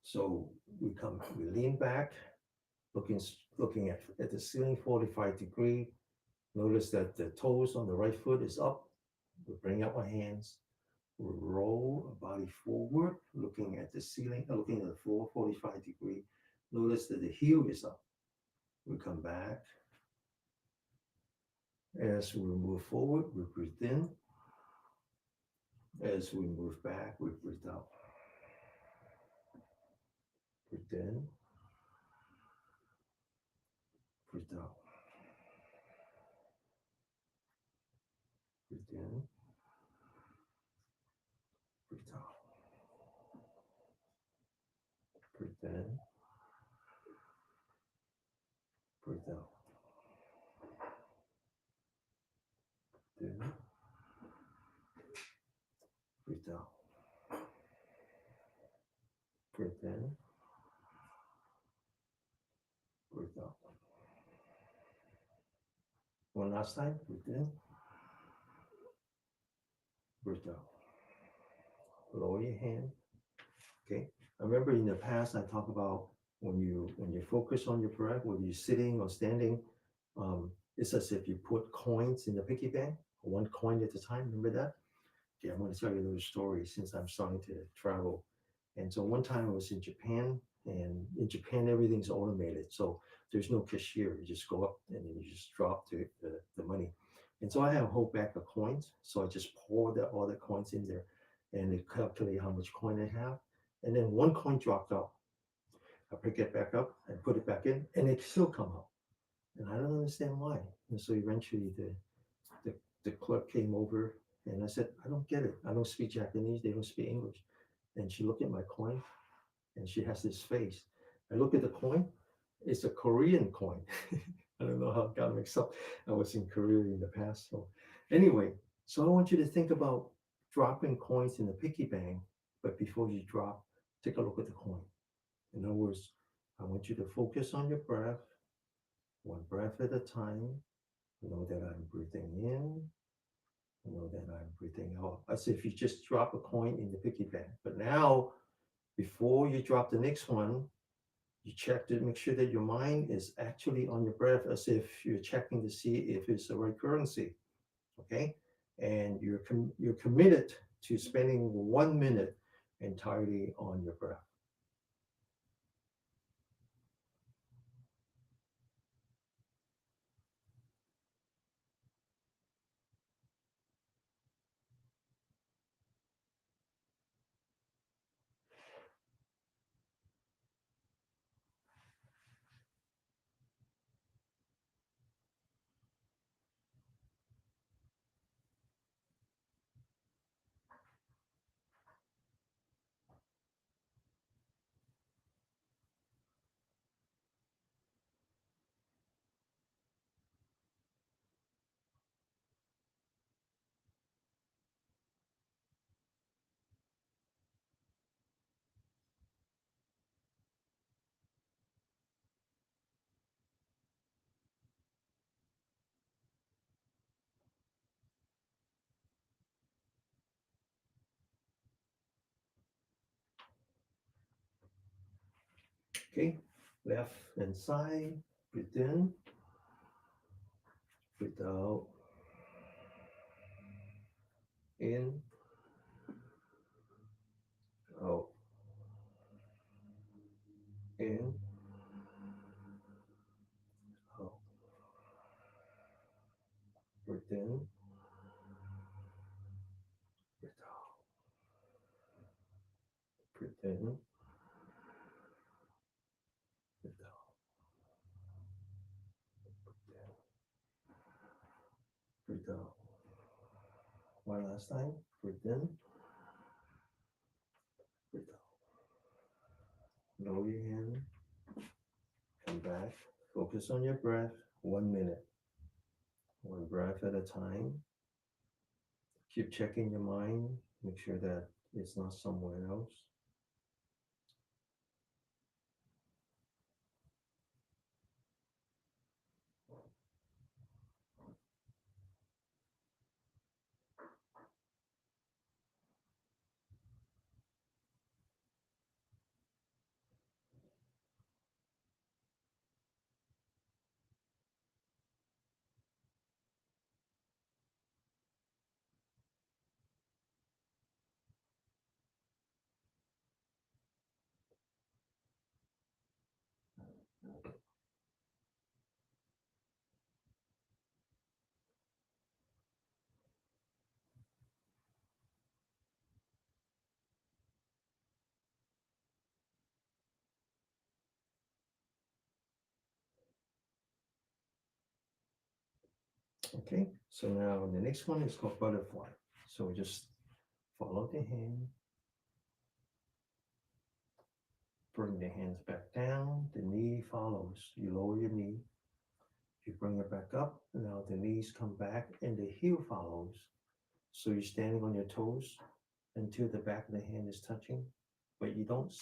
So we lean back, looking at the ceiling 45-degree. Notice that the toes on the right foot is up. We bring up our hands. We roll our body forward, looking at the ceiling, looking at the floor 45-degree. Notice that the heel is up. We come back. As we move forward, we breathe in. As we move back, we breathe out. Breathe in, breathe out. Breathe in, breathe out. Breathe in, breathe out. Breathe in, breathe out. Breathe in, breathe out. One last time. Breathe in, breathe out. Lower your hand. Okay. I remember in the past I talked about when you focus on your breath, whether you're sitting or standing, it's as if you put coins in the piggy bank, one coin at a time. Remember that? Okay, I'm going to tell you a little story since I'm starting to travel. And so one time I was in Japan, and in Japan everything's automated, so there's no cashier. You just go up and then you just drop the money. And so I have a whole bag of coins, so I just pour all the coins in there, and it calculate how much coin I have. And then one coin dropped out. I pick it back up and put it back in, and it still come out. And I don't understand why. And so eventually the, the clerk came over, and I said, I don't get it. I don't speak Japanese. They don't speak English. And she looked at my coin, and she has this face. I look at the coin. It's a Korean coin. I don't know how it got mixed up. I was in Korea in the past. So anyway, so I want you to think about dropping coins in the piggy bank, but before you drop, take a look at the coin. In other words, I want you to focus on your breath, one breath at a time. Know that I'm breathing in. Know that I'm breathing out. As if you just drop a coin in the piggy bank. But now, before you drop the next one, you check to make sure that your mind is actually on your breath, as if you're checking to see if it's the right currency. Okay, and you're committed to spending 1 minute entirely on your breath. Okay, left and side, breathe in, breathe out, in, out, in, out, breathe in, breathe out, breathe in, breathe out, breathe out. One last time, breathe in, breathe out. Lower your hand, come back, focus on your breath, 1 minute, one breath at a time. Keep checking your mind, make sure that it's not somewhere else. Okay, so now the next one is called butterfly. So just follow the hand, bring the hands back down, the knee follows. You lower your knee, you bring it back up. Now the knees come back and the heel follows. So you're standing on your toes until the back of the hand is touching, but you don't,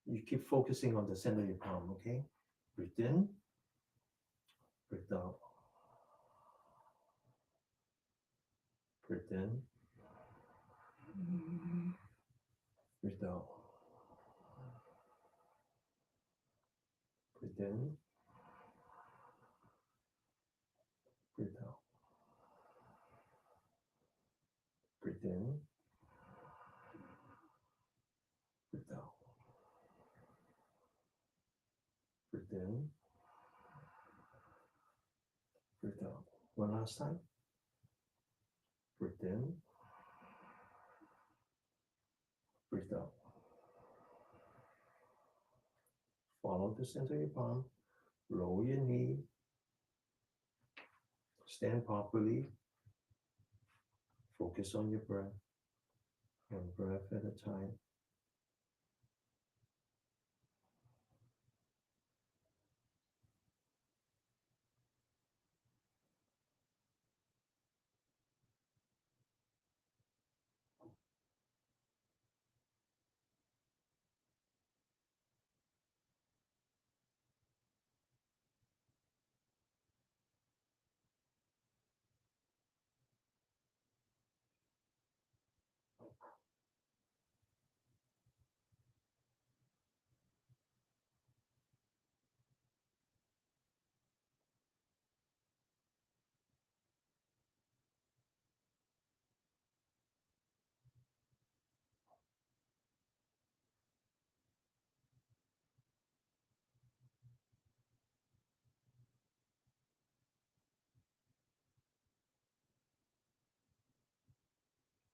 you keep focusing on the center of your palm, okay? Breathe in, breathe out, breathe in, breathe out, breathe in, breathe out, breathe in, breathe out, breathe in, breathe out. One last time. Breathe in, breathe out. Follow the center of your palm, roll your knee, stand properly, focus on your breath, one breath at a time.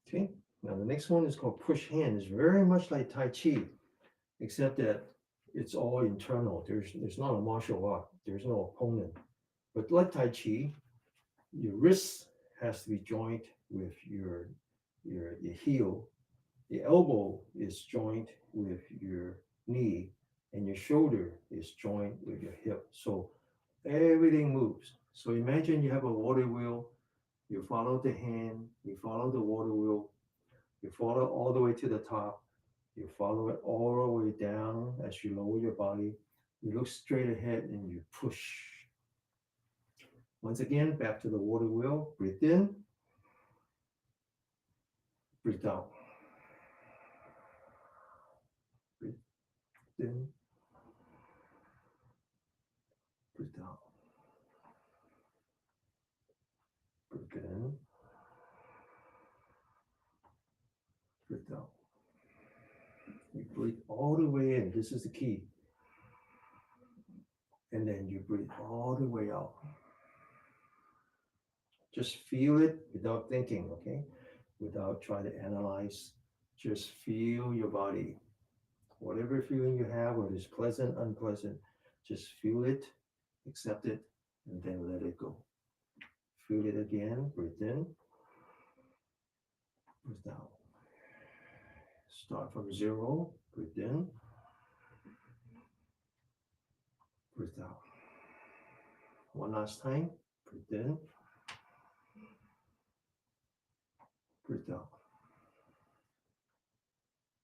Okay, now the next one is called push hand. It's very much like Tai Chi, except that it's all internal. There's not a martial art. There's no opponent. But like Tai Chi, your wrist has to be joined with your heel. The elbow is joined with your knee, and your shoulder is joined with your hip. So everything moves. So imagine you have a water wheel. You follow the hand. You follow the water wheel. You follow all the way to the top. You follow it all the way down as you lower your body. You look straight ahead and you push. Once again, back to the water wheel. Breathe in, breathe out. Breathe in, breathe out. Breathe in, breathe out. You breathe all the way in. This is the key. And then you breathe all the way out. Just feel it without thinking, okay? Without trying to analyze. Just feel your body. Whatever feeling you have, whether it's pleasant, unpleasant, just feel it, accept it, and then let it go. Feel it again. Breathe in, breathe out. Start from zero. Breathe in, breathe out. One last time. Breathe in, breathe out.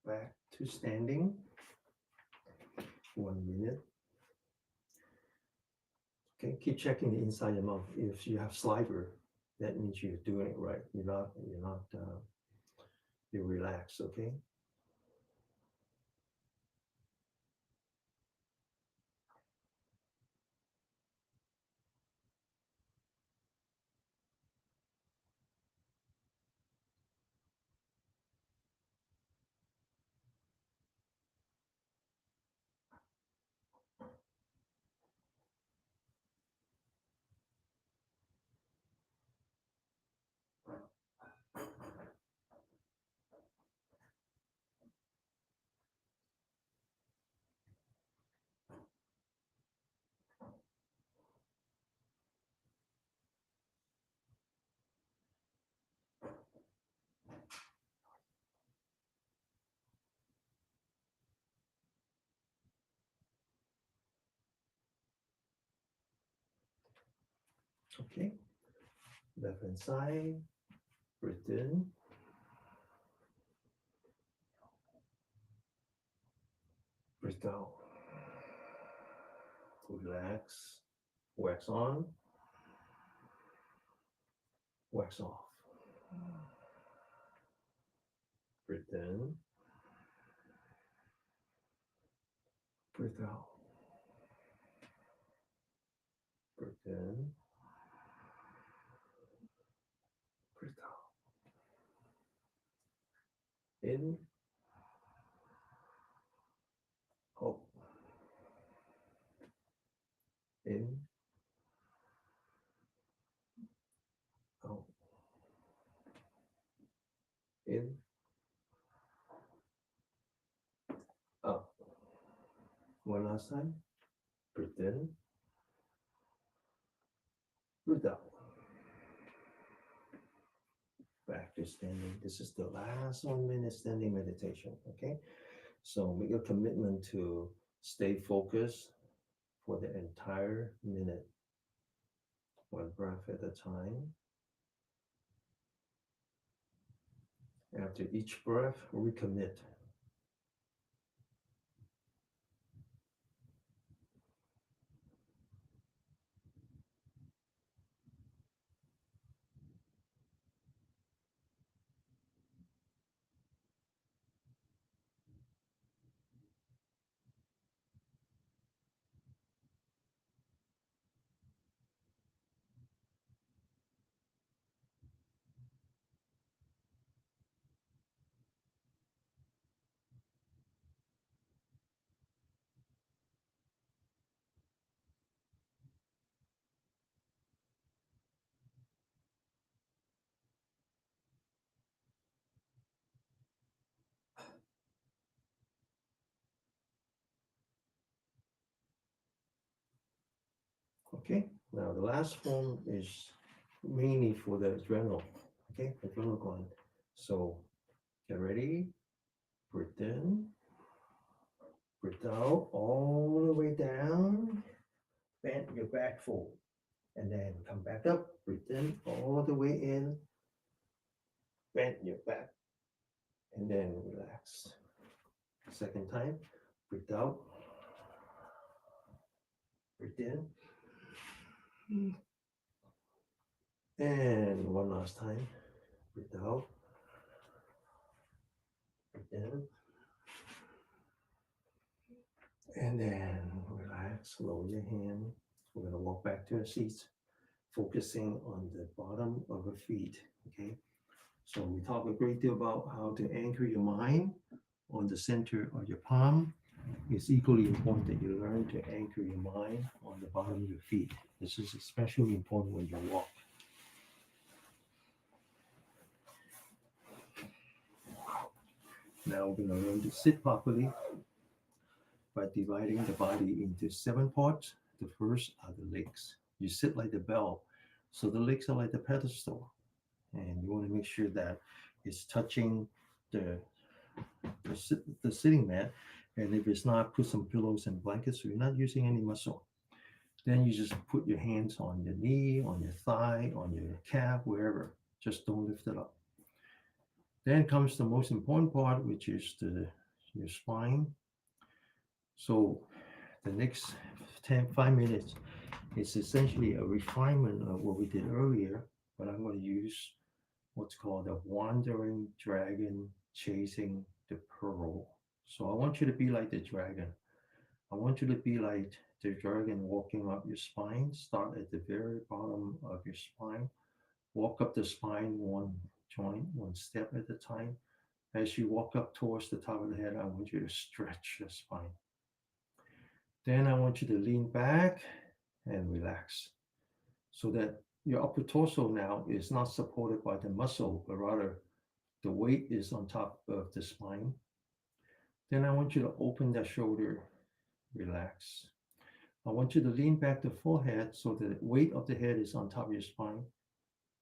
Back to standing. 1 minute. Okay, keep checking the inside of your mouth. If you have saliva, that means you're doing it right. You're relaxed, okay? Okay, left hand side, breathe in, breathe out. Relax, wax on, wax off. Breathe in, breathe out. Breathe in, breathe out. In, hold. In, out. In, out. One last time. Breathe in, breathe out. Back to standing. This is the last 1 minute standing meditation. Okay, so make a commitment to stay focused for the entire minute, one breath at a time. After each breath, recommit. Okay, now the last form is mainly for the adrenal. Okay, adrenal gland. So get ready, breathe in, breathe out all the way down, bend your back forward, and then come back up, breathe in all the way in, bend your back, and then relax. Second time, breathe out, breathe in, and one last time, breathe out, breathe in, and then relax, lower your hand. We're going to walk back to our seats, focusing on the bottom of the feet. Okay, so we talk a great deal about how to anchor your mind on the center of your palm. It's equally important that you learn to anchor your mind on the bottom of your feet. This is especially important when you walk. Now we're going to learn to sit properly by dividing the body into 7 parts. The first are the legs. You sit like the bell, so the legs are like the pedestal, and you want to make sure that it's touching the the sitting mat. And if it's not, put some pillows and blankets so you're not using any muscle. Then you just put your hands on your knee, on your thigh, on your calf, wherever. Just don't lift it up. Then comes the most important part, which is your spine. So the next 5 minutes is essentially a refinement of what we did earlier, but I'm going to use what's called a wandering dragon chasing the pearl. So I want you to be like the dragon. I want you to be like the dragon walking up your spine. Start at the very bottom of your spine. Walk up the spine one joint, one step at a time. As you walk up towards the top of the head, I want you to stretch your spine. Then I want you to lean back and relax so that your upper torso now is not supported by the muscle, but rather the weight is on top of the spine. Then I want you to open the shoulder, relax. I want you to lean back the forehead so that the weight of the head is on top of your spine.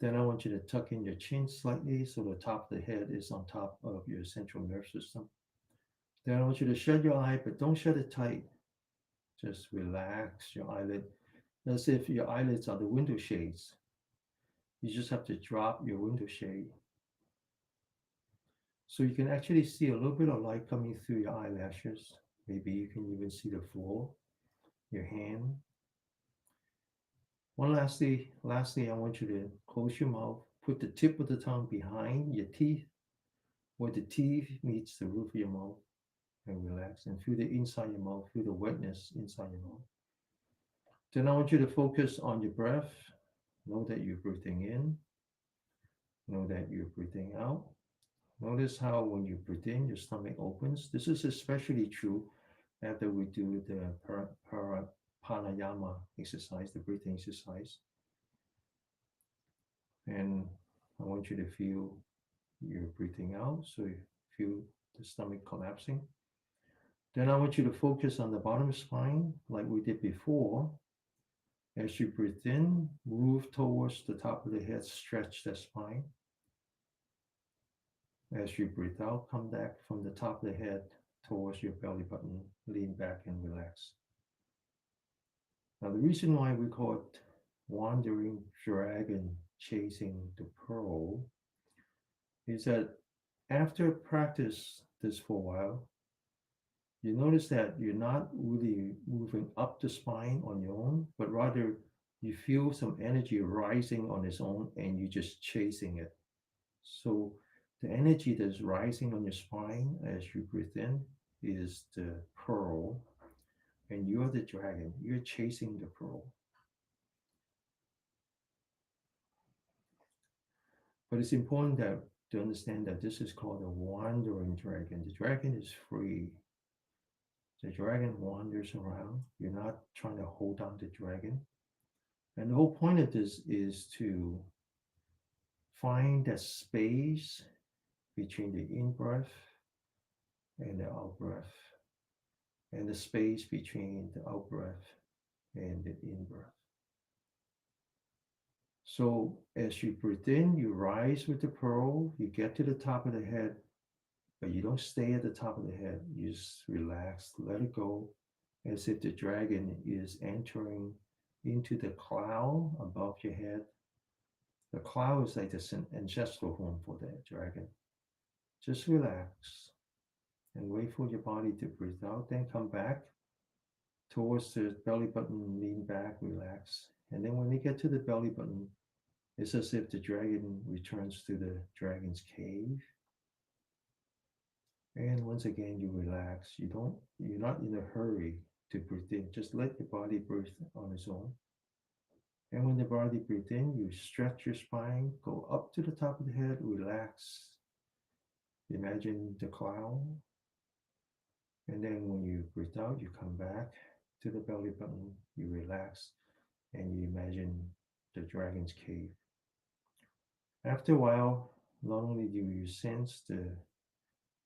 Then I want you to tuck in your chin slightly so the top of the head is on top of your central nervous system. Then I want you to shut your eye, but don't shut it tight. Just relax your eyelid as if your eyelids are the window shades. You just have to drop your window shade. So you can actually see a little bit of light coming through your eyelashes. Maybe you can even see the floor, your hand. Lastly, I want you to close your mouth, put the tip of the tongue behind your teeth, where the teeth meets the roof of your mouth, and relax. And feel the inside your mouth, feel the wetness inside your mouth. Then I want you to focus on your breath. Know that you're breathing in. Know that you're breathing out. Notice how when you breathe in, your stomach opens. This is especially true after we do the pranayama exercise, the breathing exercise. And I want you to feel you're breathing out, so you feel the stomach collapsing. Then I want you to focus on the bottom spine, like we did before. As you breathe in, move towards the top of the head, stretch the spine. As you breathe out, come back from the top of the head towards your belly button, lean back and relax. Now, the reason why we call it wandering dragon chasing the pearl is that after practice this for a while, you notice that you're not really moving up the spine on your own, but rather you feel some energy rising on its own and you're just chasing it. So the energy that's rising on your spine as you breathe in is the pearl, and you're the dragon. You're chasing the pearl. But it's important that to understand that this is called a wandering dragon. The dragon is free. The dragon wanders around. You're not trying to hold on the dragon. And the whole point of this is to find that space between the in breath and the out breath, and the space between the out breath and the in breath. So as you breathe in, you rise with the pearl, you get to the top of the head, but you don't stay at the top of the head. You just relax, let it go, as if the dragon is entering into the cloud above your head. The cloud is like the ancestral home for the dragon. Just relax and wait for your body to breathe out, then come back towards the belly button, lean back, relax. And then when you get to the belly button, it's as if the dragon returns to the dragon's cave. And once again, you relax. You're not in a hurry to breathe in. Just let your body breathe on its own. And when the body breathes in, you stretch your spine, go up to the top of the head, relax. Imagine the cloud. And then when you breathe out, you come back to the belly button, you relax, and you imagine the dragon's cave. After a while, not only do you sense the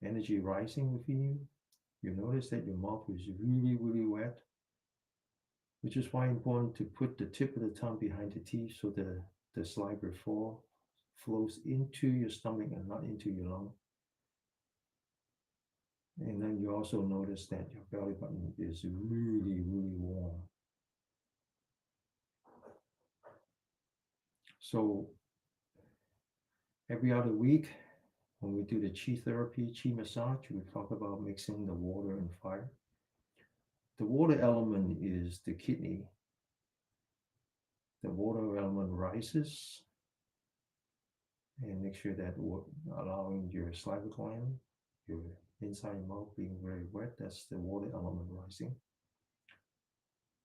energy rising within you, you notice that your mouth is really, really wet, which is why it's important to put the tip of the tongue behind the teeth so the saliva flows into your stomach and not into your lung. And then you also notice that your belly button is really, really warm. So every other week, when we do the chi therapy, chi massage, we talk about mixing the water and fire. The water element is the kidney. The water element rises and make sure that allowing your saliva gland, your inside mouth being very wet, that's the water element rising.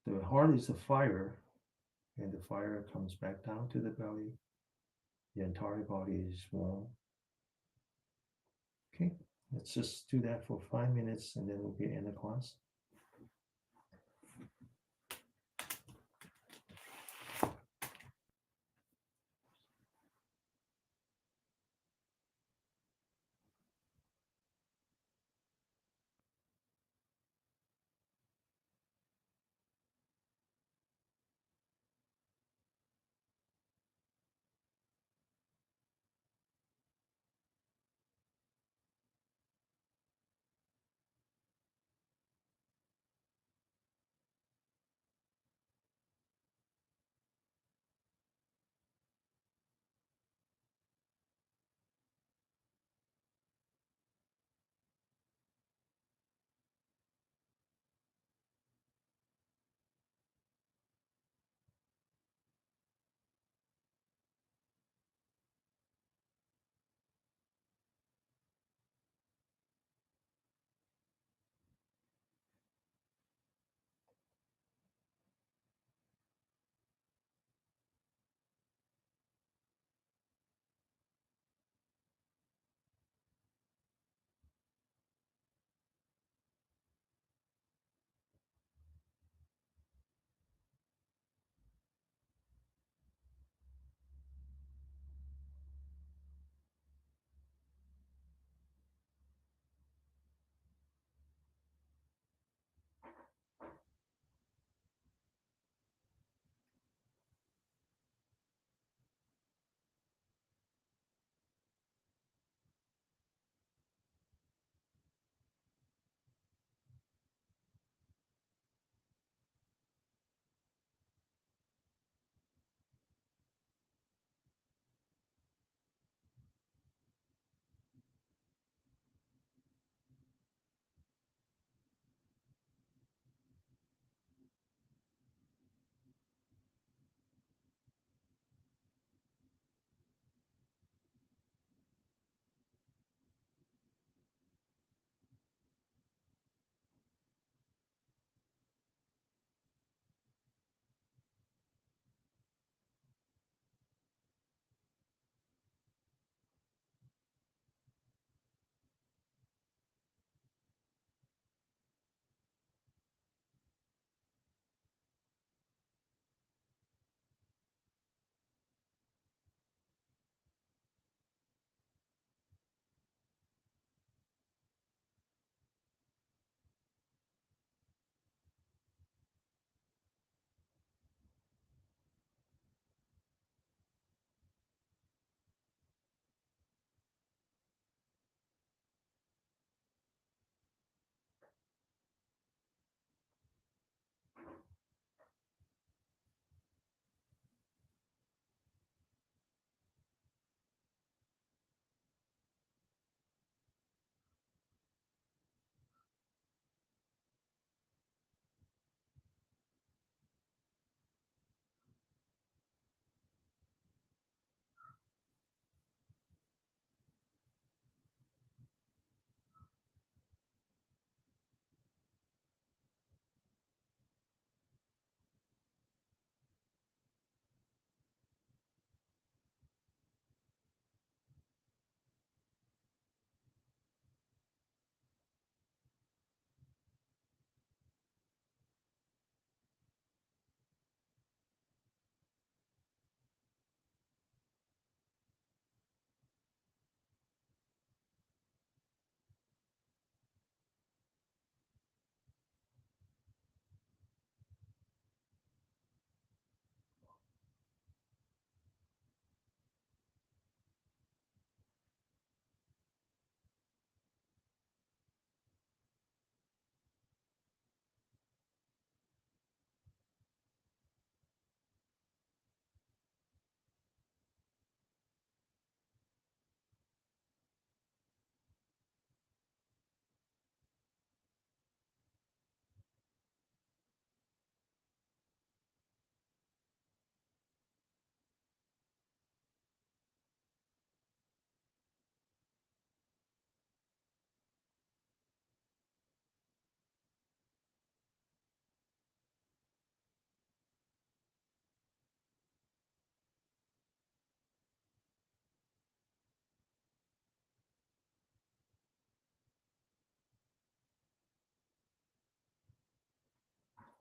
The heart is the fire, and the fire comes back down to the belly. The entire body is warm. Okay, let's just do that for 5 minutes and then we'll be in the class.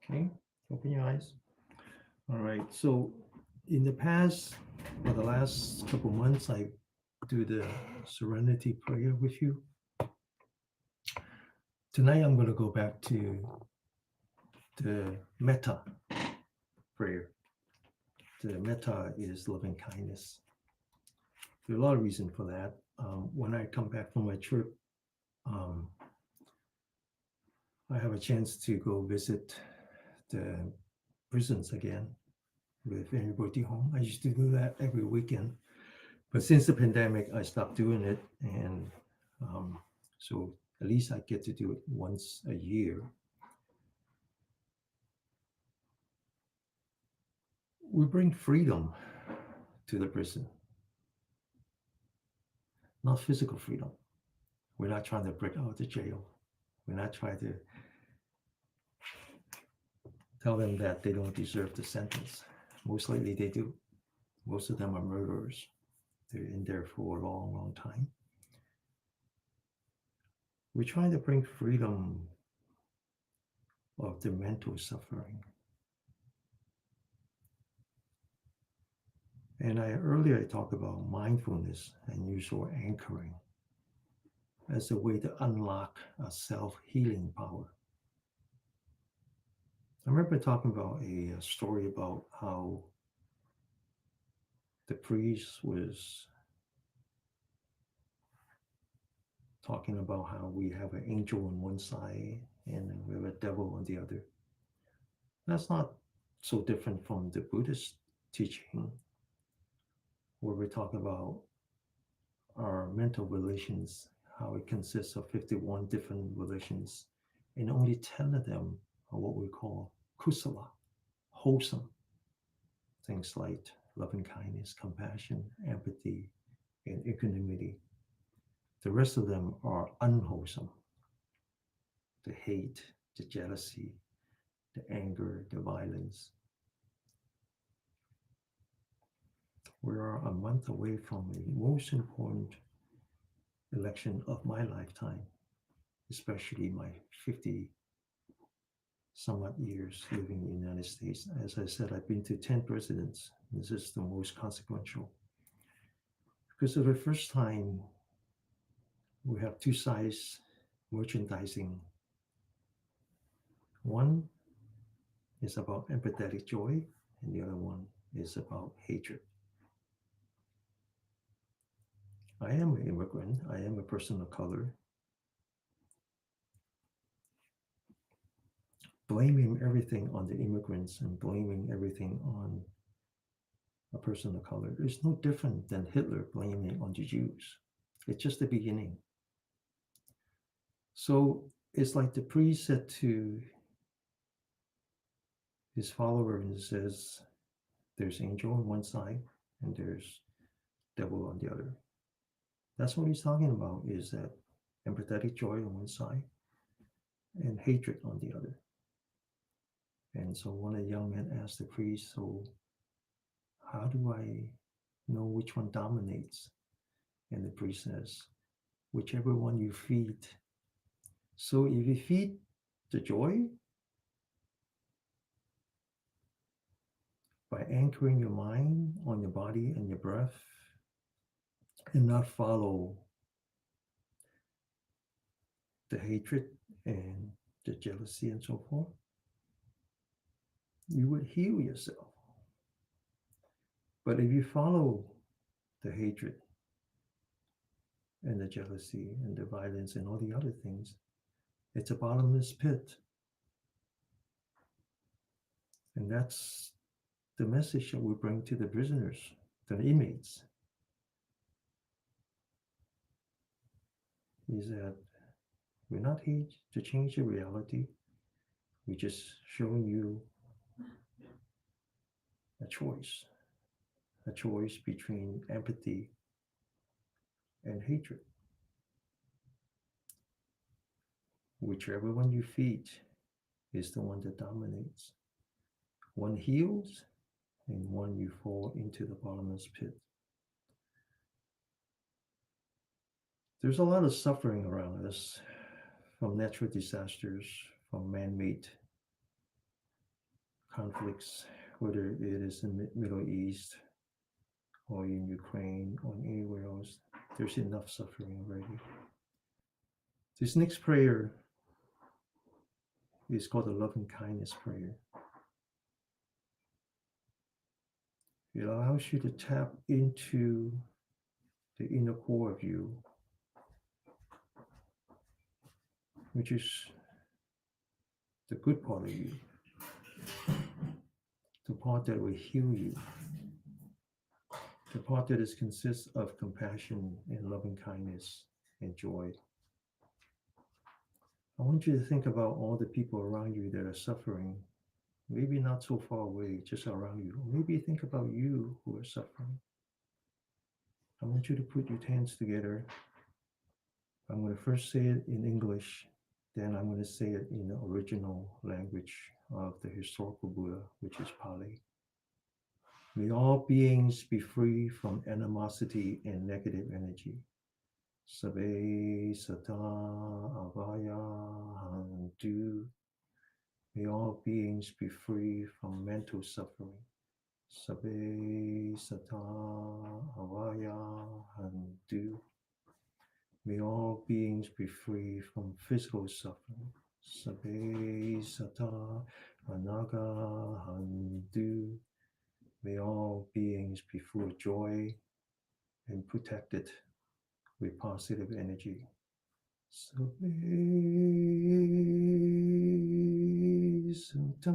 Okay, open your eyes. All right. So in the past, for the last couple months, I do the serenity prayer with you. Tonight, I'm going to go back to the metta prayer. The metta is loving kindness. There are a lot of reasons for that. When I come back from my trip, um, I have a chance to go visit the prisons again with everybody home. I used to do that every weekend, but since the pandemic, I stopped doing it, and um, so at least I get to do it once a year. We bring freedom to the prison, not physical freedom. We're not trying to break out of the jail. We're not trying to tell them that they don't deserve the sentence. Most likely they do. Most of them are murderers. They're in there for a long, long time. We're trying to bring freedom of the mental suffering. And I earlier talked about mindfulness and usual anchoring as a way to unlock a self-healing power. I remember talking about a story about how the priest was talking about how we have an angel on one side and we have a devil on the other. That's not so different from the Buddhist teaching, where we talk about our mental relations, how it consists of 51 different relations, and only 10 of them are what we call kusala, wholesome. Things like loving kindness, compassion, empathy, and equanimity. The rest of them are unwholesome. The hate, the jealousy, the anger, the violence. We are a month away from the most important election of my lifetime, especially my 50 somewhat years living in the United States. As I said, I've been to 10 presidents. This is the most consequential. Because for the first time, we have two sides merchandising. One is about empathetic joy, and the other one is about hatred. I am an immigrant. I am a person of color. Blaming everything on the immigrants and blaming everything on a person of color is no different than Hitler blaming on the Jews. It's just the beginning. So it's like the priest said to his follower and says, there's angel on one side and there's devil on the other. That's what he's talking about, is that empathetic joy on one side and hatred on the other. And so one of the young men asked the priest, so how do I know which one dominates? And the priest says, whichever one you feed. So if you feed the joy by anchoring your mind on your body and your breath and not follow the hatred and the jealousy and so forth, you would heal yourself. But if you follow the hatred and the jealousy and the violence and all the other things, it's a bottomless pit. And that's the message that we bring to the prisoners, the inmates, is that we're not here to change the reality. We're just showing you a choice between empathy and hatred. Whichever one you feed is the one that dominates. One heals and one you fall into the bottomless pit. There's a lot of suffering around us from natural disasters, from man-made conflicts, whether it is in the Middle East or in Ukraine or anywhere else. There's enough suffering already. This next prayer is called the loving kindness prayer. It allows you to tap into the inner core of you, which is the good part of you, the part that will heal you, the part that consists of compassion and loving kindness and joy. I want you to think about all the people around you that are suffering, maybe not so far away, just around you. Or maybe think about you who are suffering. I want you to put your hands together. I'm going to first say it in English, then I'm going to say it in the original language of the historical Buddha, which is Pali. May all beings be free from animosity and negative energy. Sabe sata avaya hantu. May all beings be free from mental suffering. Sabe sata avaya hantu. May all beings be free from physical suffering. Sabe sata anaga hantu. May all beings be full of joy and protected with positive energy. Sabe sata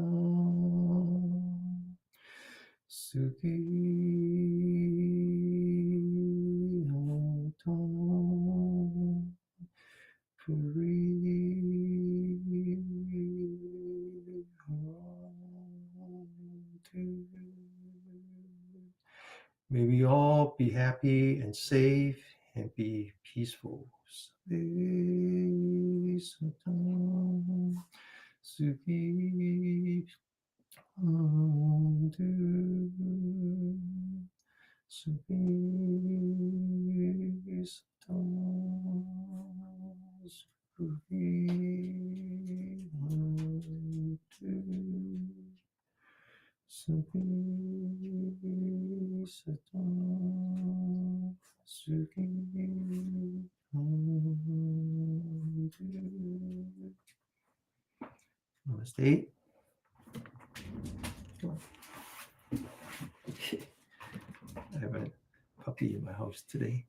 sukhi hata puri hantu. May we all be happy and safe and be peaceful. Sabe sata sukhi hantu. Sabe sata sukhi hantu. Sabe sata sukhi hantu. Namaste. Come on. I have a puppy in my house today.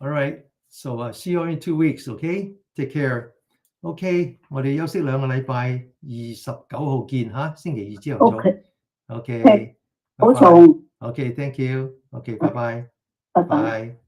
All right. So see you in 2 weeks, okay? Take care. OK， 我哋休息2個禮拜，29號見嚇，星期2朝頭早。OK， 拜拜。OK，thank you。OK，拜拜。拜拜。